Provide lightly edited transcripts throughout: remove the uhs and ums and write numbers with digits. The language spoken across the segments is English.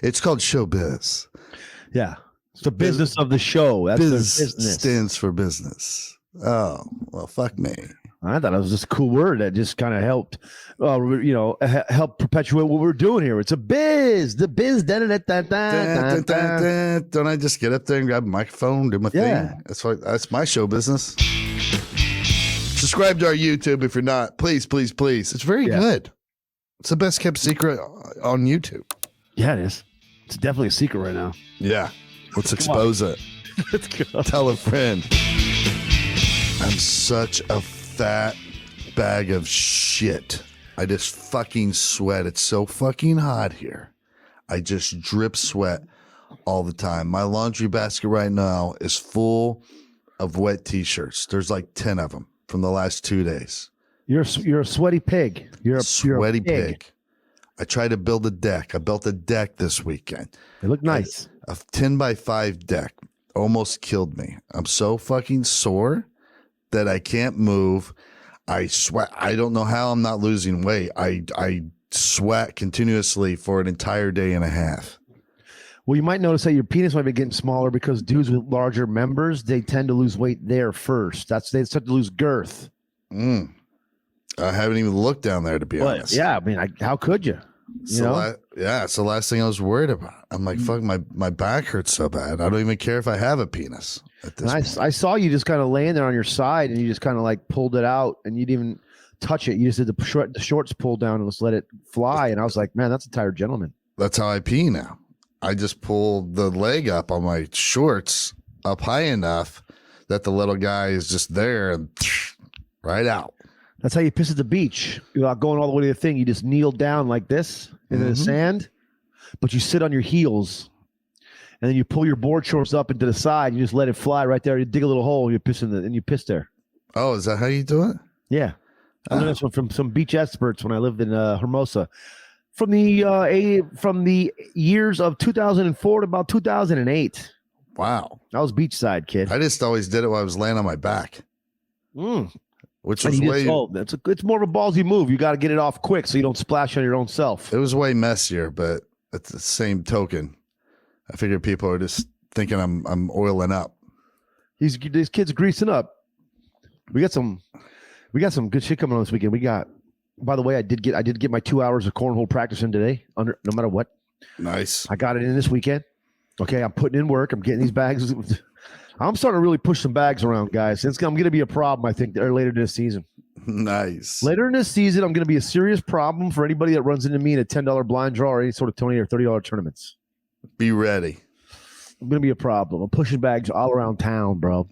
It's called showbiz. Yeah. It's the business of the show. That's Biz the business. stands for business. Oh, well, fuck me. I thought it was just a cool word that just kind of helped, help perpetuate what we're doing here. It's a biz, the biz. Don't I just get up there and grab a microphone, do my thing? That's my show business. Subscribe to our YouTube if you're not. Please, please, please. It's very good. It's the best kept secret on YouTube. Yeah, it is. It's definitely a secret right now. Yeah. Let's expose it. Let's go. Tell a friend. I'm such a fat bag of shit. I just fucking sweat. It's so fucking hot here. I just drip sweat all the time. My laundry basket right now is full of wet t-shirts. There's like 10 of them from the last 2 days. You're a sweaty pig. You're a sweaty pig. I tried to build a deck. I built a deck this weekend. It looked nice. A 10 by 5 deck almost killed me. I'm so fucking sore that I can't move. I sweat. I don't know how I'm not losing weight. I sweat continuously for an entire day and a half. Well, you might notice that your penis might be getting smaller because dudes with larger members, they tend to lose weight there first. They start to lose girth. I haven't even looked down there, to be honest. Yeah, I mean, how could you? It's the last thing I was worried about. I'm like, fuck, my back hurts so bad. I don't even care if I have a penis at this point. I saw you just kind of laying there on your side, and you just kind of like pulled it out, and you didn't even touch it. You just did the shorts pull down and just let it fly. And I was like, man, that's a tired gentleman. That's how I pee now. I just pull the leg up on my shorts up high enough that the little guy is just there and right out. That's how you piss at the beach. You're not going all the way to the thing. You just kneel down like this in the sand, but you sit on your heels, and then you pull your board shorts up into the side. And you just let it fly right there. You dig a little hole, and you piss and you piss there. Oh, is that how you do it? Yeah, I learned this one from some beach experts when I lived in Hermosa. From the years of 2004 to about 2008. Wow, I was beachside kid. I just always did it while I was laying on my back. Which was it's more of a ballsy move. You got to get it off quick so you don't splash on your own self. It was way messier, but at the same token, I figured people are just thinking I'm oiling up. These kids are greasing up. We got some good shit coming on this weekend. By the way, I did get my 2 hours of cornhole practice in today. No matter what. Nice. I got it in this weekend. Okay, I'm putting in work. I'm getting these bags. I'm starting to really push some bags around, guys. I'm going to be a problem, I think, later this season. Nice. Later in this season, I'm going to be a serious problem for anybody that runs into me in a $10 blind draw or any sort of $20 or $30 tournaments. Be ready. I'm going to be a problem. I'm pushing bags all around town, bro.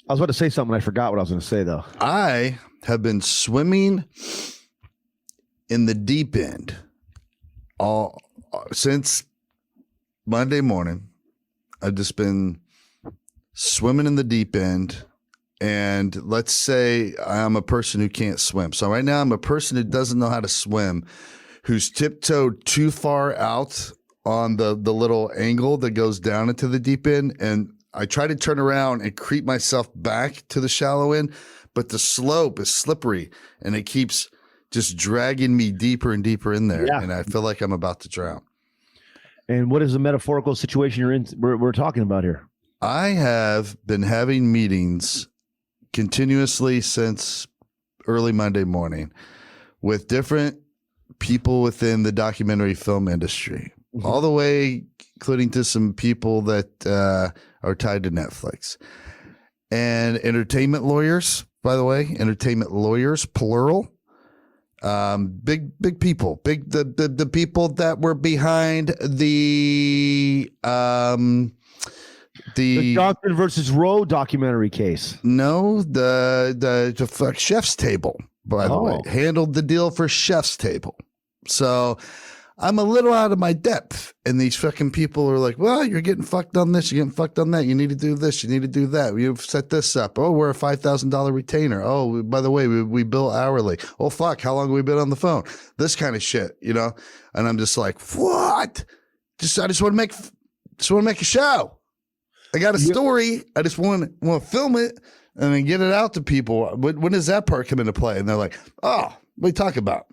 I was about to say something. I forgot what I was going to say, though. I have been swimming in the deep end since Monday morning. I've just been swimming in the deep end. And let's say I'm a person who can't swim. So right now I'm a person who doesn't know how to swim, who's tiptoed too far out on the little angle that goes down into the deep end. And I try to turn around and creep myself back to the shallow end, but the slope is slippery and it keeps just dragging me deeper and deeper in there. Yeah. And I feel like I'm about to drown. And what is the metaphorical situation you're in? We're talking about here. I have been having meetings continuously since early Monday morning with different people within the documentary film industry, all the way including to some people that are tied to Netflix and entertainment lawyers, by the way, entertainment lawyers, plural. Big people, the people that were behind the Johnson versus Roe documentary case. No, the Chef's Table, by the way, handled the deal for Chef's Table. So I'm a little out of my depth, and these fucking people are like, well, you're getting fucked on this, you're getting fucked on that, you need to do this, you need to do that, you've set this up, oh, we're a $5,000 retainer, oh, by the way, we bill hourly, oh, fuck, how long have we been on the phone, this kind of shit, you know. And I'm just like, what? I just want to make a show. I got a story, I just want to film it and then get it out to people. When does that part come into play? And they're like, oh, what are you talking about?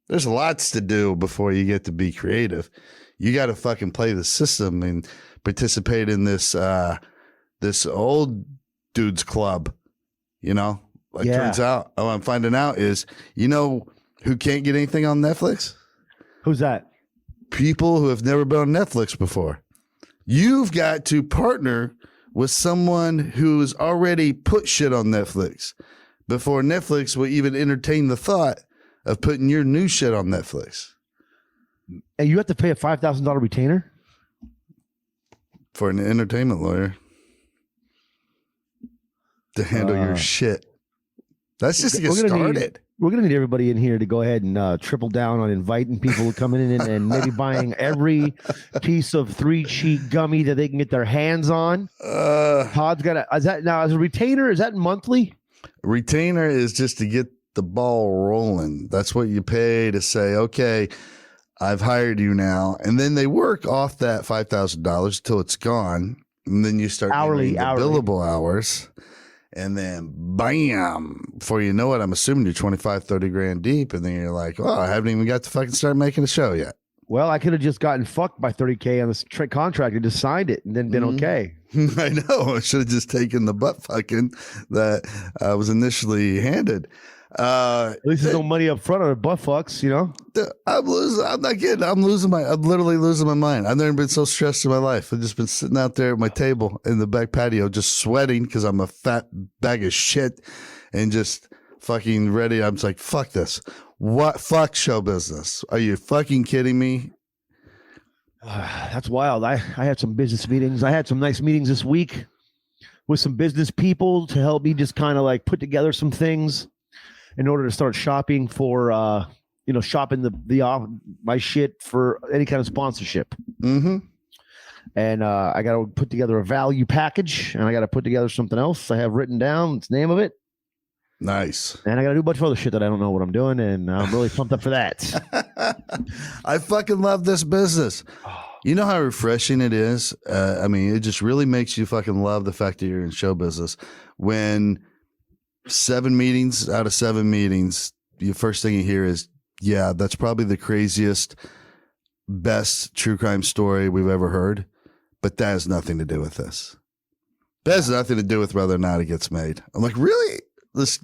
There's lots to do before you get to be creative. You got to fucking play the system and participate in this this old dudes club. You know, like turns out, I'm finding out is, you know, who can't get anything on Netflix? Who's that? People who have never been on Netflix before. You've got to partner with someone who's already put shit on Netflix before Netflix will even entertain the thought of putting your new shit on Netflix. And you have to pay a $5,000 retainer for an entertainment lawyer to handle your shit. That's just to get started. We're going to need everybody in here to go ahead and triple down on inviting people to come in and maybe buying every piece of 3-cheek gummy that they can get their hands on. Todd's got a, is that now as a retainer? Is that monthly? Retainer is just to get the ball rolling. That's what you pay to say, okay, I've hired you now. And then they work off that $5,000 until it's gone. And then you start hourly billable hours. And then bam, before you know it, I'm assuming you're 25, 30 grand deep. And then you're like, oh, I haven't even got to fucking start making a show yet. Well, I could have just gotten fucked by $30K on this contract and just signed it and then been okay. I know. I should have just taken the butt fucking that I was initially handed. At least there's no money up front on the butt fucks, you know? I'm not kidding. I'm literally losing my mind. I've never been so stressed in my life. I've just been sitting out there at my table in the back patio, just sweating because I'm a fat bag of shit and just fucking ready. I'm just like, fuck this. What? Fuck show business. Are you fucking kidding me? That's wild. I had some business meetings. I had some nice meetings this week with some business people to help me just kind of like put together some things in order to start shopping for, shopping my shit for any kind of sponsorship. Mm-hmm. And I got to put together a value package, and I got to put together something else I have written down. It's the name of it. Nice. And I got to do a bunch of other shit that I don't know what I'm doing, and I'm really pumped up for that. I fucking love this business. You know how refreshing it is? It just really makes you fucking love the fact that you're in show business. When 7 meetings out of 7 meetings, the first thing you hear is, yeah, that's probably the craziest, best true crime story we've ever heard. But that has nothing to do with this. That has nothing to do with whether or not it gets made. I'm like, really? The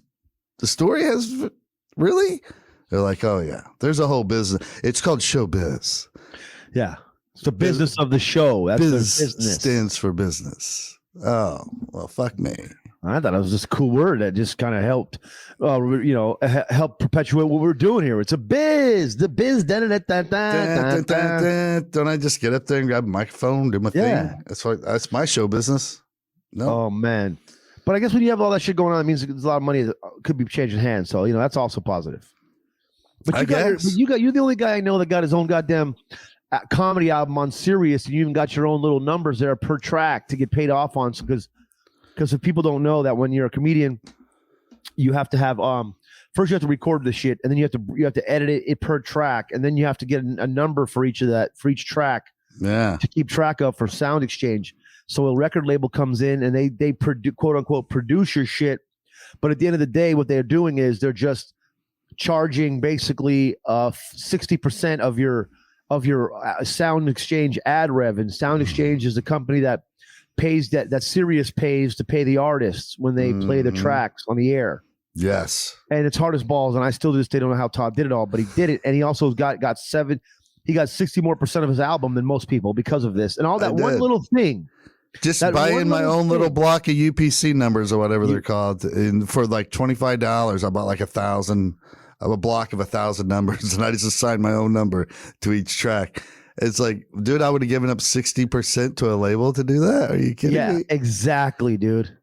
story has really? They're like, oh yeah, there's a whole business. It's called showbiz. Yeah, it's the business of the show. That's business stands for business. Oh well, fuck me. I thought it was just a cool word that just kind of helped, help perpetuate what we're doing here. It's a biz, the biz. Don't I just get up there and grab a microphone, do my thing? That's my show business. No. Oh man. But I guess when you have all that shit going on, it means there's a lot of money that could be changing hands. So, that's also positive. But you're the only guy I know that got his own goddamn comedy album on Sirius, and you even got your own little numbers there per track to get paid off on. Because if people don't know that when you're a comedian, you have to have first you have to record the shit, and then you have to edit it per track, and then you have to get a number for each track. Yeah. To keep track of for sound exchange. So a record label comes in and they quote unquote produce your shit, but at the end of the day, what they're doing is they're just charging basically 60% of your Sound Exchange ad rev. And Sound Exchange is the company that pays that Sirius pays to pay the artists when they play the tracks on the air. Yes, and it's hard as balls, and I still to this day don't know how Todd did it all, but he did it, and he also got 60 more % of his album than most people because of this, and all that one little thing. Just buying my own little block of UPC numbers or whatever they're called, and for like $25, I bought like 1,000 of a block of 1,000 numbers, and I just assigned my own number to each track. It's like, dude, I would have given up 60% to a label to do that. Are you kidding me? Yeah, exactly, dude.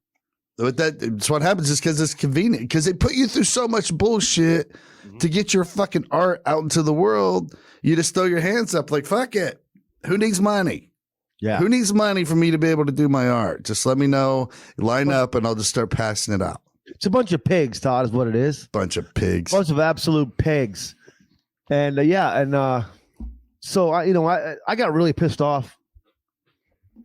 But that's what happens is because it's convenient, because they put you through so much bullshit to get your fucking art out into the world. You just throw your hands up like, fuck it. Who needs money? Yeah. Who needs money for me to be able to do my art? Just let me know, line up, and I'll just start passing it out. It's a bunch of pigs, Todd, is what it is. Bunch of pigs. Bunch of absolute pigs. And so I got really pissed off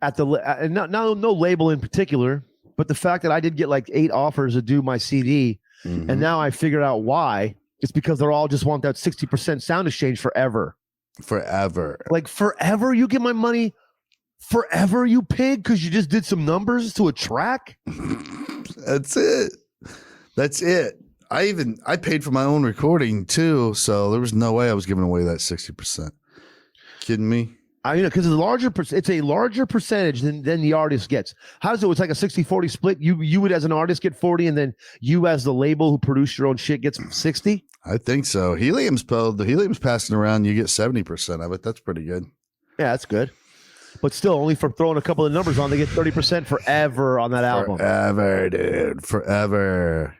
at and no label in particular, but the fact that I did get like 8 offers to do my CD, and now I figured out why. It's because they're all just want that 60% sound exchange forever. Forever. Like forever, you get my money. Forever, you pig, because you just did some numbers to a track. That's it. I paid for my own recording too, so there was no way I was giving away that 60%. Kidding me? Because it's a larger percentage than the artist gets. How does it? It's like a 60-40 split. You would as an artist get 40, and then you as the label who produced your own shit gets 60. I think so. The helium's passing around. You get 70% of it. That's pretty good. Yeah, that's good. But still, only for throwing a couple of numbers on, they get 30% forever on that album. Forever, dude. Forever.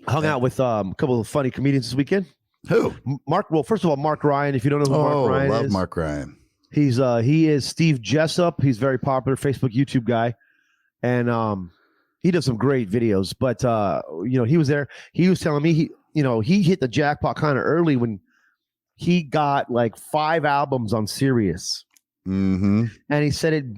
Hung out with a couple of funny comedians this weekend. Who? Mark. Well, first of all, Mark Ryan. If you don't know who Mark Ryan is, love Mark Ryan. He is Steve Jessup. He's very popular Facebook, YouTube guy, and he does some great videos. But he was there. He was telling me he hit the jackpot kind of early when he got like 5 albums on Sirius. Mm-hmm. And he said it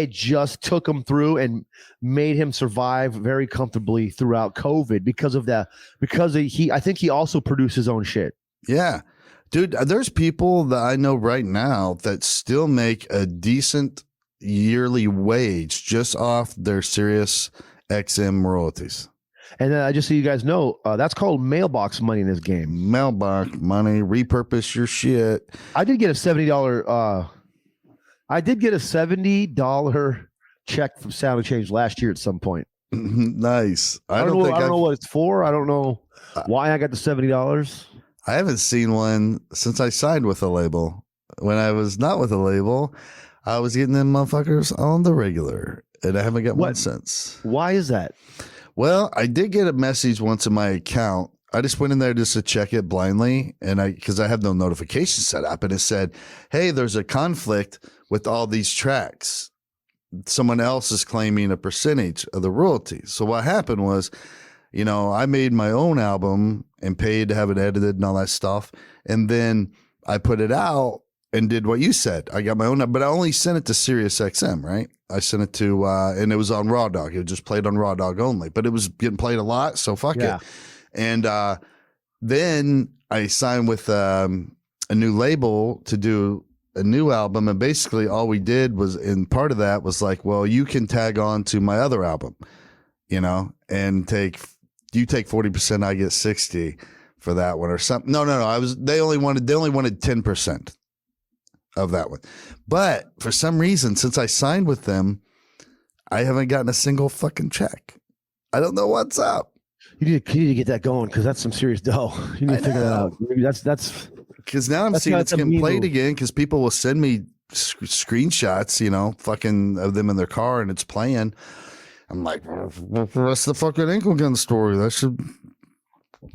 just took him through and made him survive very comfortably throughout COVID because of that. I think he also produced his own shit. Yeah. Dude, there's people that I know right now that still make a decent yearly wage just off their Sirius XM royalties. And just so you guys know, that's called mailbox money in this game. Mailbox money, repurpose your shit. I did get a $70. I did get a $70 check from Sound Exchange last year at some point. Nice. I don't know what it's for. I don't know why I got the $70. I haven't seen one since I signed with a label. When I was not with a label, I was getting them motherfuckers on the regular, and I haven't got one since. Why is that? Well, I did get a message once in my account. I just went in there just to check it blindly, and because I have no notification set up, and it said, "Hey, there's a conflict with all these tracks. Someone else is claiming a percentage of the royalties." So what happened was, I made my own album and paid to have it edited and all that stuff, and then I put it out and did what you said. I got my own, but I only sent it to Sirius XM, right? I sent it to, and it was on Raw Dog. It just played on Raw Dog only, but it was getting played a lot, so fuck it. And then I signed with a new label to do a new album, and basically all we did was, and part of that was like, well, you can tag on to my other album, and you take 40%, I get 60 for that one or something. No. They only wanted 10% of that one. But for some reason, since I signed with them, I haven't gotten a single fucking check. I don't know what's up. You need to get that going, because that's some serious dough. You need to figure that out. Maybe that's because now I'm seeing it's getting played again, because people will send me screenshots, fucking of them in their car, and it's playing. I'm like, that's the fucking ankle gun story. That should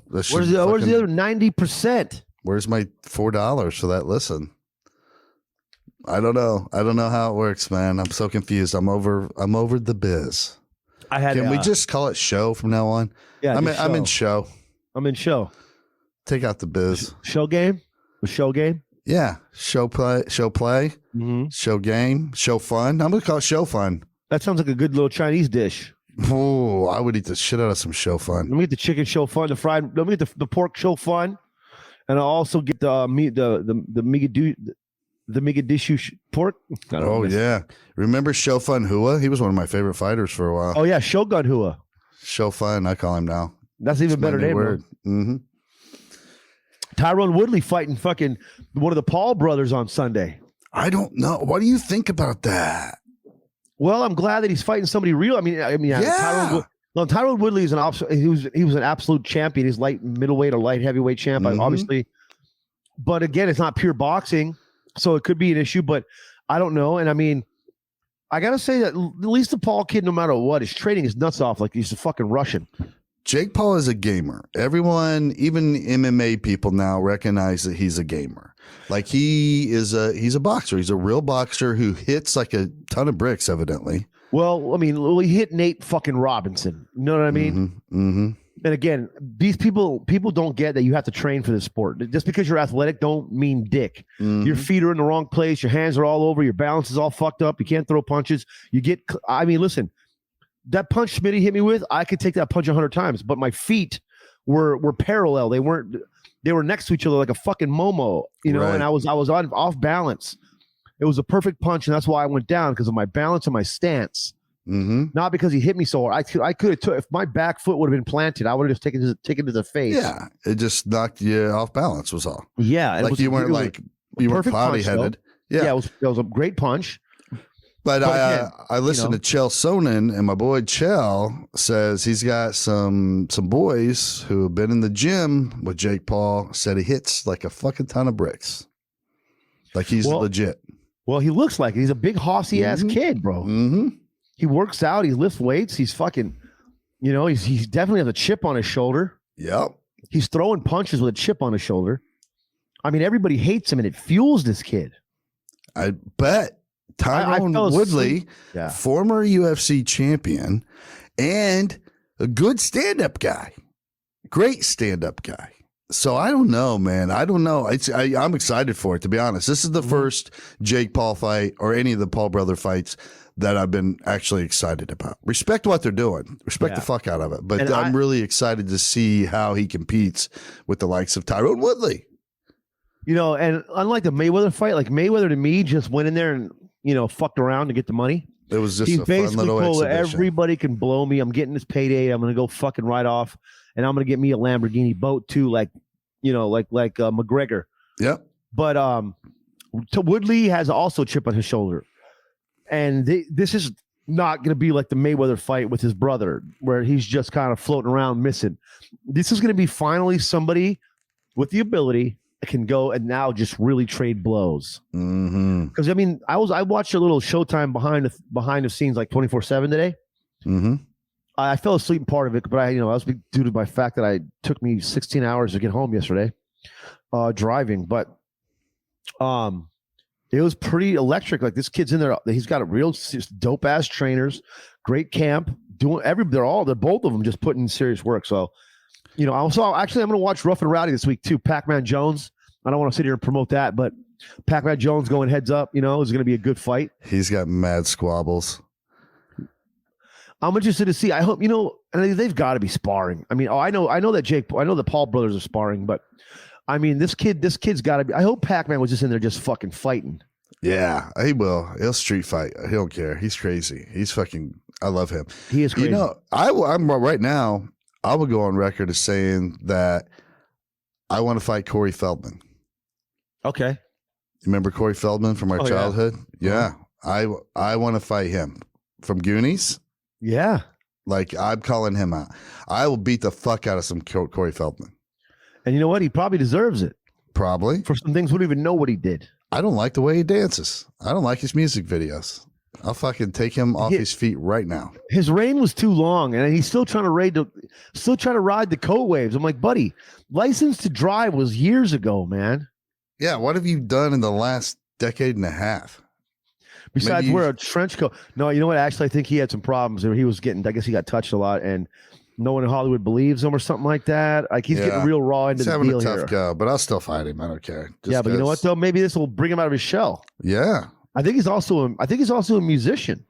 where's the other 90%? Where's my $4 for that listen? I don't know how it works, man. I'm so confused. I'm over the biz. Can we just call it show from now on? Yeah, I'm in show. I'm in show. Take out the biz. Show game? The show game? Yeah. Show play. Mm-hmm. Show game. Show fun. I'm going to call it show fun. That sounds like a good little Chinese dish. Oh, I would eat the shit out of some show fun. Let me get the chicken show fun, let me get the pork show fun, and I'll also get the meat, the Migadishu pork. Yeah. Remember Show Fun Hua? He was one of my favorite fighters for a while. Oh yeah, Shogun Hua. Show Fun, I call him now. That's even better name. Word. Mm-hmm. Tyrone Woodley fighting fucking one of the Paul brothers on Sunday. I don't know. What do you think about that? Well, I'm glad that he's fighting somebody real. I mean, yeah. Tyrone Woodley is he was an absolute champion. He's light middleweight or light heavyweight champ, obviously. But again, it's not pure boxing, so it could be an issue. But I don't know. And I mean, I gotta say that at least the Paul kid, no matter what, is trading his nuts off like he's a fucking Russian. Jake Paul is a gamer. Everyone, even MMA people now recognize that he's a gamer. Like he's a boxer. He's a real boxer who hits like a ton of bricks, evidently. Well, I mean, he hit Nate fucking Robinson. You know what I mean? Mm-hmm. Mm-hmm. And again, these people don't get that you have to train for this sport. Just because you're athletic don't mean dick. Mm-hmm. Your feet are in the wrong place. Your hands are all over. Your balance is all fucked up. You can't throw punches. Listen, that punch Smitty hit me with, I could take that punch 100 times, but my feet were parallel. They were next to each other like a fucking Momo, you know. Right. And I was off balance. It was a perfect punch, and that's why I went down, because of my balance and my stance. Mm-hmm. Not because he hit me so hard. I could have took, if my back foot would have been planted, I would have just taken to the face. Yeah, it just knocked you off balance. Was all. Yeah, like you weren't cloudy headed. Yeah, it was a great punch. But I listened to Chael Sonnen, and my boy Chael says he's got some boys who have been in the gym with Jake Paul. Said he hits like a fucking ton of bricks, like he's legit. Well, he looks like it. He's a big hossy ass kid, bro. Mm-hmm. He works out. He lifts weights. He's fucking, you know, he's definitely has a chip on his shoulder. Yep. He's throwing punches with a chip on his shoulder. I mean, everybody hates him, and it fuels this kid. I bet Tyron Woodley, former UFC champion, and a good stand-up guy. Great stand-up guy. So I don't know, man. I don't know. I'm excited for it, to be honest. This is the first Jake Paul fight or any of the Paul brother fights that I've been actually excited about. Respect what they're doing. Respect the fuck out of it. But I'm really excited to see how he competes with the likes of Tyron Woodley. You know, and unlike the Mayweather fight, like Mayweather to me just went in there and, you know, fucked around to get the money. It was just a fun little exhibition. Everybody can blow me. I'm getting this payday. I'm going to go fucking right off. And I'm going to get me a Lamborghini boat too, like, you know, like McGregor. Yep. But Woodley has also a chip on his shoulder. And this is not going to be like the Mayweather fight with his brother, where he's just kind of floating around missing. This is going to be finally somebody with the ability that can go and now just really trade blows. Because I mean, I watched a little Showtime behind the scenes like 24/7 today. Mm-hmm. I fell asleep in part of it, but I was due to my fact that it took me 16 hours to get home yesterday, driving. But it was pretty electric. Like, this kid's in there. He's got a real dope ass trainers, great camp, doing they're both of them just putting in serious work. So, you know, I'm going to watch Rough and Rowdy this week too. Pac-Man Jones. I don't want to sit here and promote that, but Pac-Man Jones going heads up, you know, is going to be a good fight. He's got mad squabbles. I'm interested to see. I hope, you know, and they've got to be sparring. I mean, I know the Paul brothers are sparring, but I mean, this kid's got to be. I hope Pac-Man was just in there just fucking fighting. Yeah, he will. He'll street fight. He don't care. He's crazy. He's fucking. I love him. He is crazy. You know, I'm right now. I would go on record as saying that I want to fight Corey Feldman. Okay. Remember Corey Feldman from our childhood? Yeah. I want to fight him from Goonies. Yeah. Like, I'm calling him out. I will beat the fuck out of some Corey Feldman. And you know what? He probably deserves it. Probably. For some things we don't even know what he did. I don't like the way he dances. I don't like his music videos. I'll fucking take him off his feet right now. His reign was too long, and he's still trying to ride the coat waves. I'm like, buddy, License to Drive was years ago, man. Yeah, what have you done in the last decade and a half? Besides wear a trench coat. No, you know what? Actually, I think he had some problems. He was I guess he got touched a lot, and no one in Hollywood believes him or something like that. Like, he's getting real raw into the deal here. He's having a tough go, but I'll still fight him. I don't care. But you know what, though? Maybe this will bring him out of his shell. Yeah. I think he's also a musician.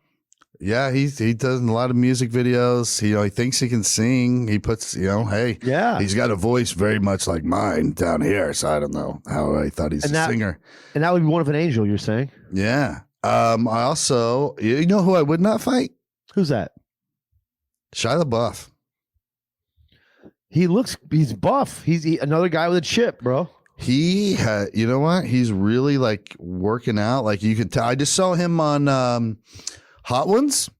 Yeah, he does a lot of music videos. He thinks he can sing. He puts, he's got a voice very much like mine down here. So I don't know how I thought he's a singer. And that would be one of an angel, you're saying? Yeah. I also, you know who I would not fight? Who's that? Shia LaBeouf. He's buff. He's another guy with a chip, bro. He had, you know what? He's really like working out. Like, you could tell. I just saw him on Hot Ones.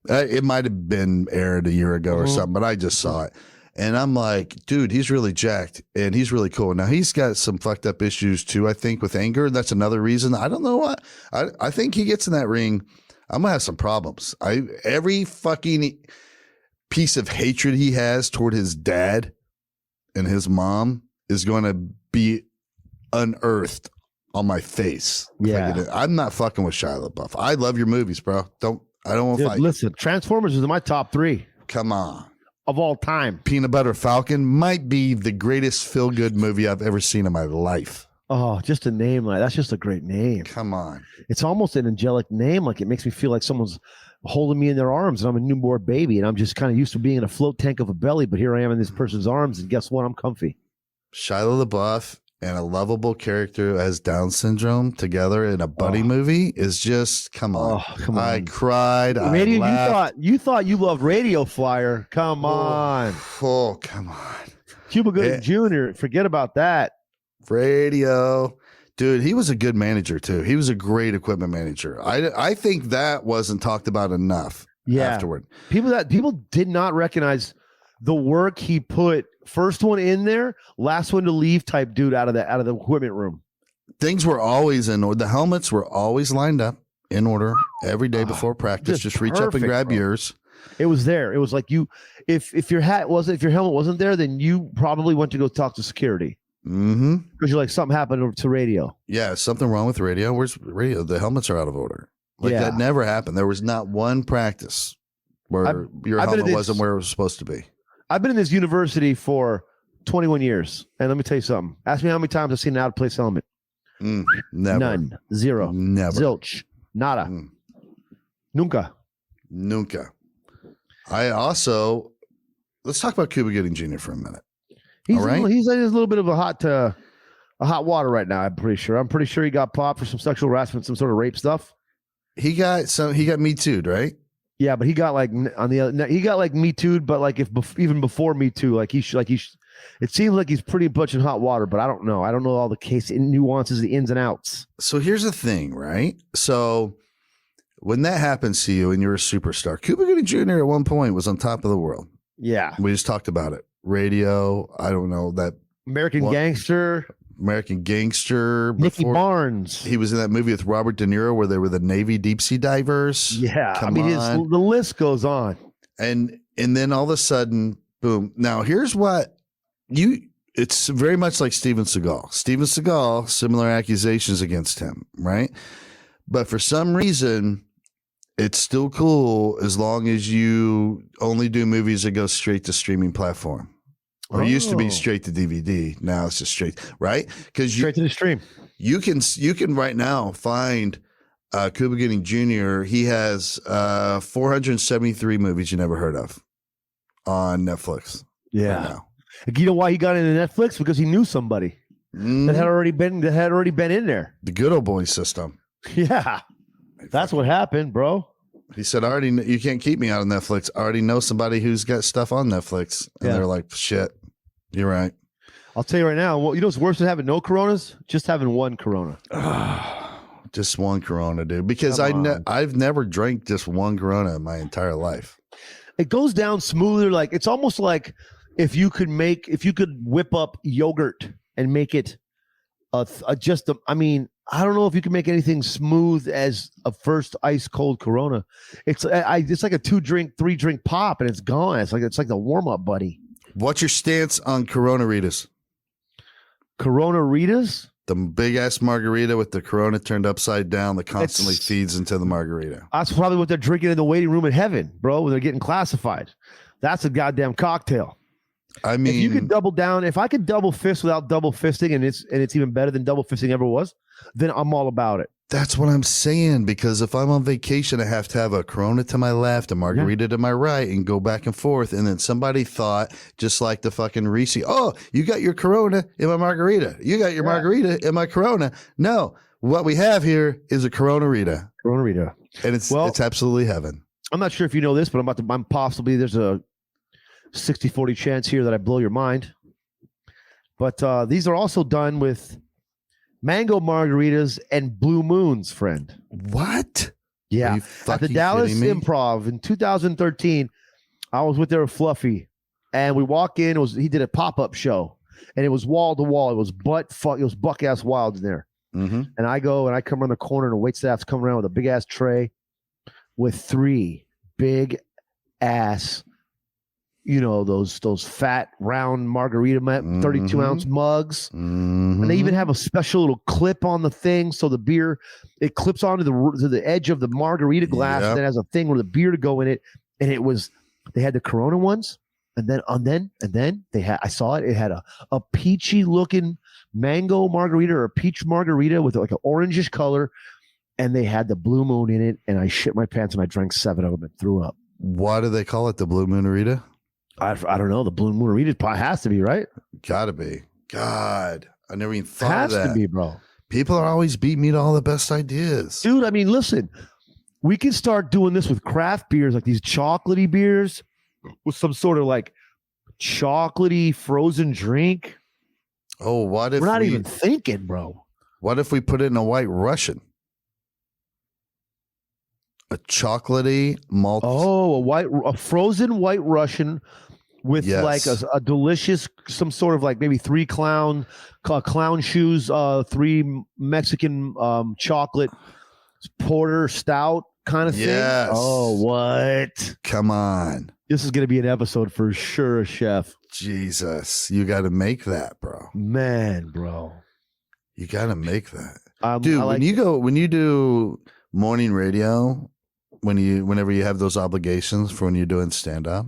It might have been aired a year ago or something, but I just saw it. And I'm like, dude, he's really jacked and he's really cool. Now, he's got some fucked up issues too, I think, with anger. That's another reason. I don't know what. I think he gets in that ring, I'm going to have some problems. Every fucking piece of hatred he has toward his dad and his mom is going to be unearthed on my face. Yeah. I'm not fucking with Shia LaBeouf. I love your movies, bro. I don't want to fight. Listen, Transformers is in my top 3. Come on. Of all time. Peanut Butter Falcon might be the greatest feel-good movie I've ever seen in my life. Oh, just a name that's just a great name. Come on. It's almost an angelic name. Like, it makes me feel like someone's holding me in their arms, and I'm a newborn baby, and I'm just kind of used to being in a float tank of a belly, but here I am in this person's arms, and guess what? I'm comfy. Shia LaBeouf and a lovable character who has Down syndrome together in a buddy movie is just come on. I cried. Radio, I laughed. you thought you loved Radio Flyer. Come on. Oh, come on. Cuba Gooding Jr. Forget about that. Radio. Dude, he was a good manager too. He was a great equipment manager. I think that wasn't talked about enough afterward. People did not recognize the work he put. First one in there, last one to leave type dude out of the equipment room. Things were always in order. The helmets were always lined up in order every day before practice. Just reach up and grab yours. It was there. It was like if your helmet wasn't there, then you probably went to go talk to security. Mm-hmm. Because you're like, something happened to radio. Yeah, something wrong with radio. Where's radio? The helmets are out of order. That never happened. There was not one practice where your helmet wasn't where it was supposed to be. I've been in this university for 21 years, and let me tell you something. Ask me how many times I've seen an out-of-place helmet. Never. None. Zero. Never. Zilch. Nada. Nunca. I also, let's talk about Cuba Gooding Jr. for a minute. He's in a little bit of a hot water right now. I'm pretty sure he got popped for some sexual harassment, some sort of rape stuff. He got Me Too'd, right? Yeah, but he got Me Too'd, but even before Me Too, it seems like he's pretty much in hot water, but I don't know. I don't know all the case nuances, the ins and outs. So here's the thing, right? So when that happens to you and you're a superstar, Cuba Gooding Jr. at one point was on top of the world. Yeah. We just talked about it. Radio, I don't know, that American Gangster. Nicky Barnes. He was in that movie with Robert De Niro where they were the Navy deep sea divers. Yeah. The list goes on. And then all of a sudden, boom. Now here's what it's very much like Steven Seagal, similar accusations against him, right? But for some reason, it's still cool as long as you only do movies that go straight to streaming platform. Or it used to be straight to DVD. Now it's just straight, right? Because straight to the stream. You can right now find Cuba Gooding Jr. He has 473 movies you never heard of on Netflix. Yeah. Right now. You know why he got into Netflix? Because he knew somebody that had already been in there. The good old boy system. Yeah. That's what happened, bro. He said, you can't keep me out of Netflix. I already know somebody who's got stuff on Netflix. And they're like, shit, you're right. I'll tell you right now, well, you know what's worse than having no Coronas? Just having one Corona. Just one Corona, dude. Because I've never drank just one Corona in my entire life. It goes down smoother. Like it's almost like if you could whip up yogurt and make it I don't know if you can make anything smooth as a first ice cold Corona. It's like a 3 drink pop and it's gone. It's like the warm up, buddy. What's your stance on Corona Ritas? Corona Ritas? The big ass margarita with the Corona turned upside down that constantly feeds into the margarita. That's probably what they're drinking in the waiting room in heaven, bro, when they're getting classified. That's a goddamn cocktail. I mean, if you could double down, if I could double fist without double fisting, and it's even better than double fisting ever was, then I'm all about it. That's what I'm saying, because if I'm on vacation, I have to have a Corona to my left, a margarita to my right, and go back and forth. And then somebody thought, just like the fucking Reese, oh, you got your Corona in my margarita. You got your margarita in my Corona. No, what we have here is a Corona Rita. Corona Rita. And it's absolutely heaven. I'm not sure if you know this, but there's a 60-40 chance here that I blow your mind. But these are also done with mango margaritas and blue moons, friend. What? Yeah. At the Dallas Improv in 2013, I was with their Fluffy, and we walk in. He did a pop-up show, and it was wall to wall. It was buck ass wild in there. Mm-hmm. And I come around the corner, and the wait staff's coming around with a big ass tray with 3 big ass, those fat round margarita 32-ounce mugs. Mm-hmm. And they even have a special little clip on the thing, so the beer, it clips onto the edge of the margarita glass, and it has a thing where the beer to go in it. And they had the Corona ones, and then I saw it had a peachy looking mango margarita or a peach margarita with like an orangish color, and they had the blue moon in it, and I shit my pants, and I drank 7 of them and threw up. Why do they call it the Blue Moonarita? I don't know. The blue moonarita has to be, right? Gotta be. God, I never even thought Has of that. to be, bro. People are always beating me to all the best ideas. Dude, I mean, listen, we can start doing this with craft beers, like these chocolatey beers with some sort of like chocolatey frozen drink. Oh, what if we're not even thinking, bro? What if we put it in a White Russian? A chocolatey malt. Oh, a frozen White Russian with like a delicious, some sort of like maybe 3 clown shoes, 3 Mexican chocolate porter stout kind of thing. Yes. Oh, what? Come on. This is going to be an episode for sure, chef. Jesus, you got to make that, bro. Man, bro. You got to make that. Dude, when you do morning radio, whenever you have those obligations for when you're doing stand up,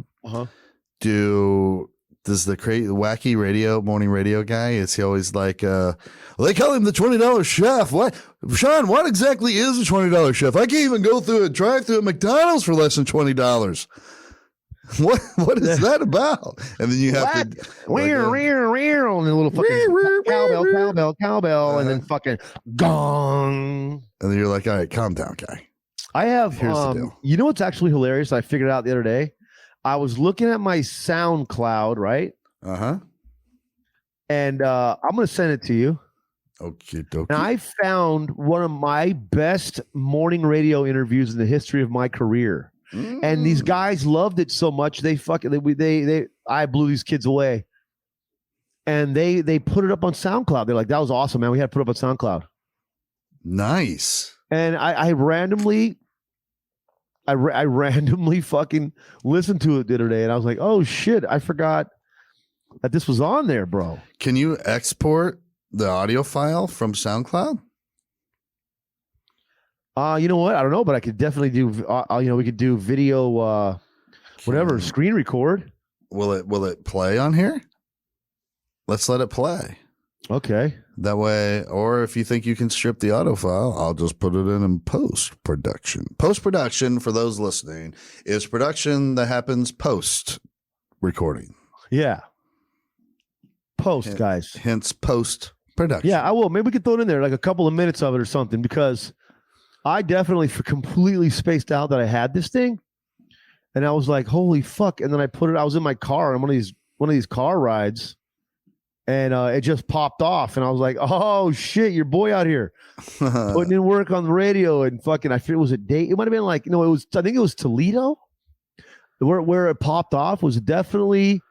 does the wacky morning radio guy, is he always like, they call him the $20 chef. What, Shaun, what exactly is a $20 chef? I can't even go through a drive-through at McDonald's for less than $20. What is that about? And then you have to and a little fucking cowbell, and then fucking gong. And then you're like, all right, calm down, guy. I have, here's the deal. You know what's actually hilarious? I figured out the other day. I was looking at my SoundCloud, right? And I'm going to send it to you. Okay. And I found one of my best morning radio interviews in the history of my career. And these guys loved it so much I blew these kids away. And they put it up on SoundCloud. They're like, that was awesome, man. We had to put it up on SoundCloud. Nice. And I randomly fucking listened to it the other day, and I was like, oh shit, I forgot that this was on there, bro. Can you export the audio file from SoundCloud? You know what? I don't know, but I could definitely do. We could do video, screen record. Will it play on here? Let's let it play. Okay. That way, or if you think you can strip the audio file, I'll just put it in post-production. Post-production, for those listening, is production that happens post-recording. Yeah. Guys. Hence post-production. Yeah, I will. Maybe we could throw it in there, like a couple of minutes of it or something, because I definitely completely spaced out that I had this thing. And I was like, holy fuck. And then I was in my car on one of these car rides. And it just popped off, and I was like, "Oh shit, your boy out here putting in work on the radio." And fucking, I feel it was a date. It might have been like, I think it was Toledo, where it popped off was definitely.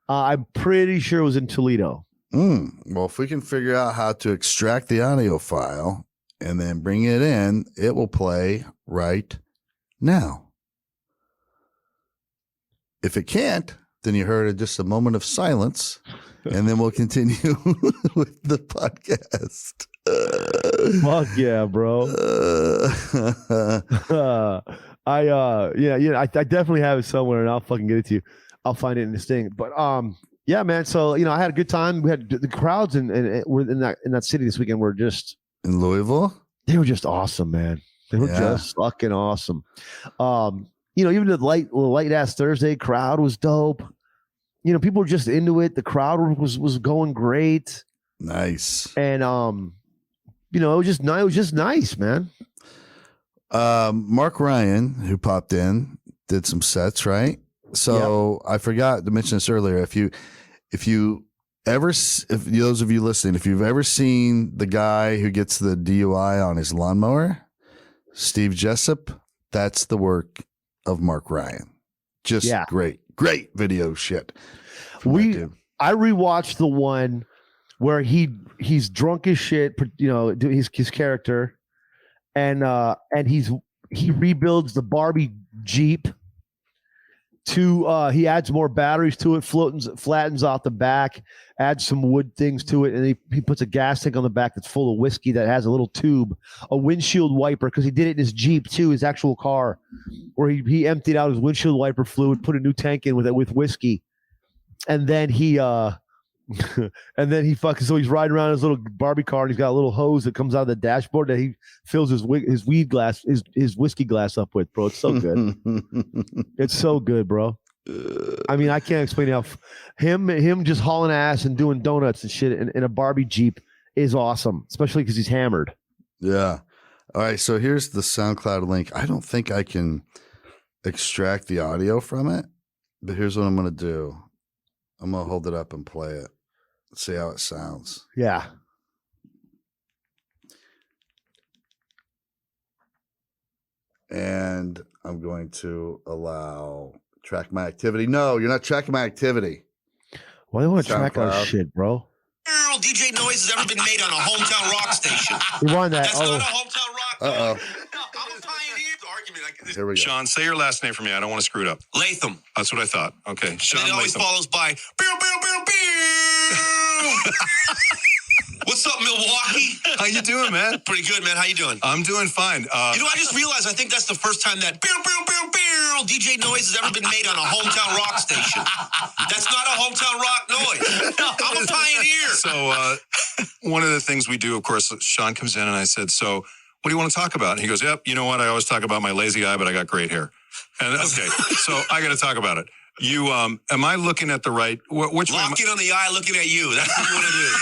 I'm pretty sure it was in Toledo. Well, if we can figure out how to extract the audio file and then bring it in, it will play right now. If it can't, then you heard just a moment of silence. And then we'll continue with the podcast. Fuck yeah, bro. I definitely have it somewhere, and I'll fucking get it to you. I'll find it in this thing. But yeah, man. So I had a good time. We had the crowds, and we're in that city this weekend. We're just in Louisville. They were just awesome, man. They were just fucking awesome. Even the light ass Thursday crowd was dope. People were just into it. The crowd was going great. Nice. And it was just nice, man. Mark Ryan, who popped in, did some sets, right? So I forgot to mention this earlier. If those of you listening, if you've ever seen the guy who gets the DUI on his lawnmower, Steve Jessup, that's the work of Mark Ryan. Just great video shit. I rewatched the one where he's drunk as shit, his character, and he rebuilds the Barbie Jeep he adds more batteries to it, flattens off the back, adds some wood things to it, and he puts a gas tank on the back that's full of whiskey that has a little tube, a windshield wiper, because he did it in his Jeep too, his actual car, where he emptied out his windshield wiper fluid, put a new tank in with whiskey, and then he And then he's riding around his little Barbie car, and he's got a little hose that comes out of the dashboard that he fills his weed glass, his whiskey glass up with, bro. It's so good. It's so good, bro. I mean, I can't explain how him just hauling ass and doing donuts and shit in a Barbie Jeep is awesome, especially because he's hammered. Yeah. All right. So here's the SoundCloud link. I don't think I can extract the audio from it, but here's what I'm going to do. I'm going to hold it up and play it. Let's see how it sounds. Yeah. And I'm going to allow track my activity. No, you're not tracking my activity. Why do you want to track our shit, bro? DJ noise has ever been made on a hometown rock station. Rewind that. That's not a hometown rock. Uh-oh. No, I'm a pioneer. Argument like this. Here we go. Shaun, say your last name for me. I don't want to screw it up. Latham. That's what I thought. Okay. Shaun And it always Latham. follows by What's up, Milwaukee? How you doing, man? Pretty good, man. How you doing? I'm doing fine. I just realized I think that's the first time that DJ noise has ever been made on a hometown rock station. That's not a hometown rock noise. I'm a pioneer. So one of the things we do, of course, Shaun comes in and I said, so what do you want to talk about? And he goes, yep, you know what? I always talk about my lazy eye, but I got great hair. And okay, so I got to talk about it. You, am I looking at the right, which way? Locking on the eye, looking at you. That's what it is.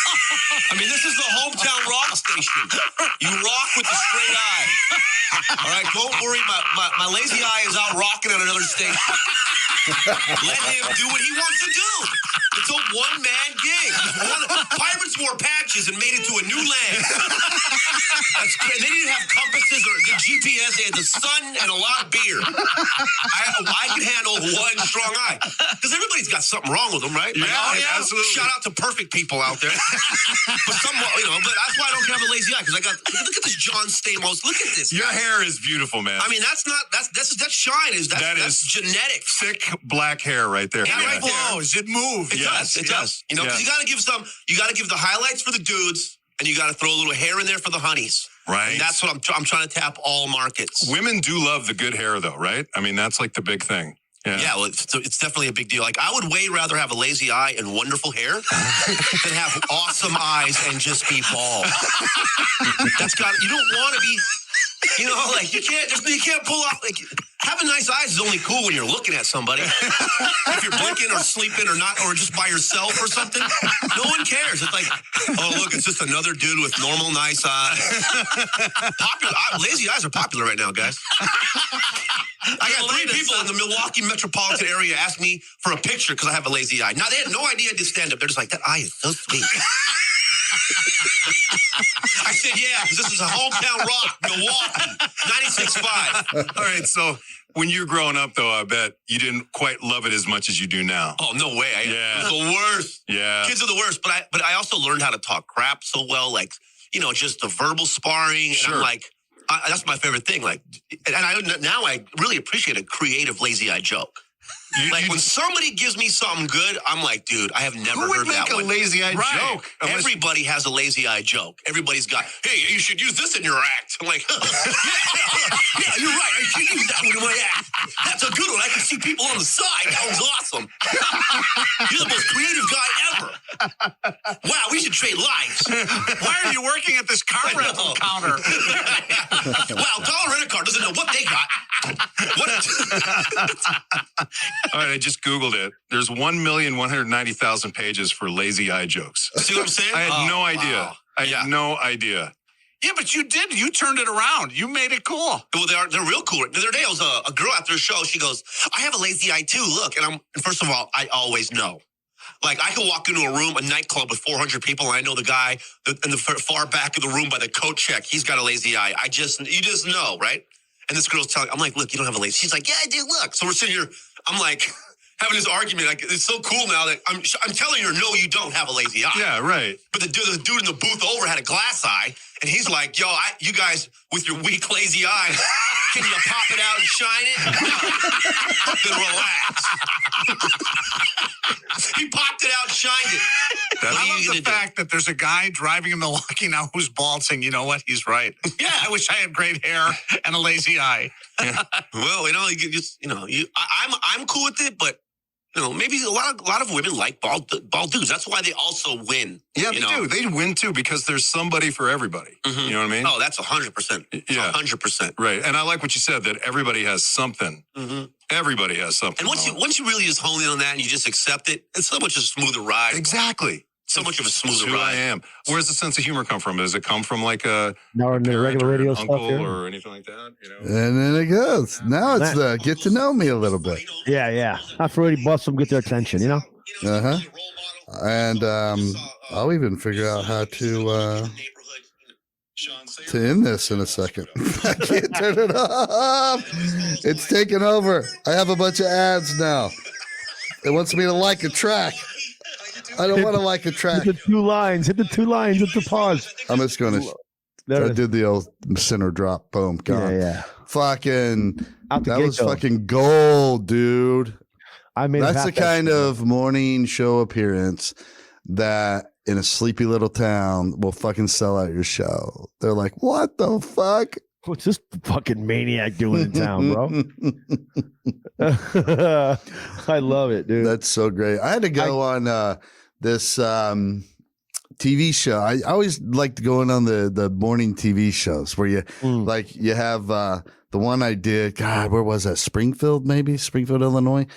I mean, this is the hometown rock station. You rock with the straight eye. All right, don't worry. My lazy eye is out rocking on another station. Let him do what he wants to do. It's a one-man gig. Pirates wore patches and made it to a new land. That's great. They didn't have compasses or the GPS. They had the sun and a lot of beer. I could handle one strong eye. Because everybody's got something wrong with them, right? Yeah, absolutely. Shout out to perfect people out there. But but that's why I don't have a lazy eye. Because look at this John Stamos. Look at this. Your hair is beautiful, man. I mean, that's shine. That's genetic. Thick black hair right there. Yeah, right there. Flows. It moves. It does. You know, because you got to give the highlights for the dudes, and you got to throw a little hair in there for the honeys. Right. And that's what I'm trying to tap all markets. Women do love the good hair, though, right? I mean, that's like the big thing. Yeah, well, it's definitely a big deal. Like, I would way rather have a lazy eye and wonderful hair than have awesome eyes and just be bald. You don't want to be, like, you can't pull off, like, having nice eyes is only cool when you're looking at somebody. If you're blinking or sleeping or not, or just by yourself or something, no one cares. It's like, oh, look, it's just another dude with normal, nice eyes. Lazy eyes are popular right now, guys. I got 3 people in the Milwaukee metropolitan area ask me for a picture because I have a lazy eye. Now, they had no idea I did stand-up. They're just like, that eye is so sweet. I said, yeah, because this is a hometown rock, Milwaukee, 96.5. All right, so when you were growing up, though, I bet you didn't quite love it as much as you do now. Oh, no way. Yeah. It was the worst. Yeah. Kids are the worst. But I also learned how to talk crap so well, like, just the verbal sparring. Sure. And I'm like, that's my favorite thing. Like, now I really appreciate a creative lazy eye joke. When somebody gives me something good, I'm like, dude, I have never heard that one. Who would make a lazy eye joke? Everybody has a lazy eye joke. Everybody's got, hey, you should use this in your act. I'm like, yeah, you're right. I should use that one in my act. That's a good one. I can see people on the side. That was awesome. You're the most creative guy ever. Wow, we should trade lives. Why are you working at this car rental counter? Wow, Dollar Rent-A-Car doesn't know what they got. All right, I just Googled it. There's 1,190,000 pages for lazy eye jokes. See what I'm saying? I had no idea. Wow. I had no idea. Yeah, but you did. You turned it around. You made it cool. Well, they're real cool. The other day, I was a girl after a show. She goes, I have a lazy eye too. Look, and first of all, I always know. Like, I can walk into a room, a nightclub with 400 people, and I know the guy in the far back of the room by the coat check. He's got a lazy eye. You just know, right? And this girl's telling, I'm like, look, you don't have a lazy. She's like, yeah, I do. Look. So we're sitting here. I'm like, having this argument. Like, it's so cool now that I'm telling her, no, you don't have a lazy eye. Yeah, right. But the dude in the booth over had a glass eye, and he's like, yo, you guys with your weak, lazy eye, can you pop it out and shine it? No. Then relax. He popped it out and shined it. I love the fact that there's a guy driving in Milwaukee now who's bald saying, you know what, he's right. Yeah, I wish I had great hair and a lazy eye. Yeah. Well, I'm cool with it, but maybe a lot of women like bald dudes. That's why they also win. Yeah, they do. They win too because there's somebody for everybody. Mm-hmm. You know what I mean? Oh, that's 100%. Yeah, 100%. Right. And I like what you said that everybody has something. Mm-hmm. Everybody has something. And once you really just hone in on that and you just accept it, it's so much a smoother ride. Exactly. So much of a smoother who ride. I am. Where's the sense of humor come from? Does it come from like a regular radio stuff uncle here? or anything like that? And then it goes. Now it's the get to know me a little bit. Yeah. I've already bust them, get their attention, Uh-huh. And I'll even figure out how to end this in a second. I can't turn it off. It's taking over. I have a bunch of ads now. It wants me to like a track. I don't want to like a track. Hit the 2 lines. Hit the pause. I'm just going to. I did the old center drop. Boom. Gone. Yeah. Fucking. That was go. fucking gold, dude. That's the kind of morning show appearance that in a sleepy little town will fucking sell out your show. They're like, what the fuck? What's this fucking maniac doing in town, bro? I love it, dude. That's so great. I had to go on this TV show. I always liked going on the morning TV shows where you you have the one I did. God, where was that? Springfield, Illinois.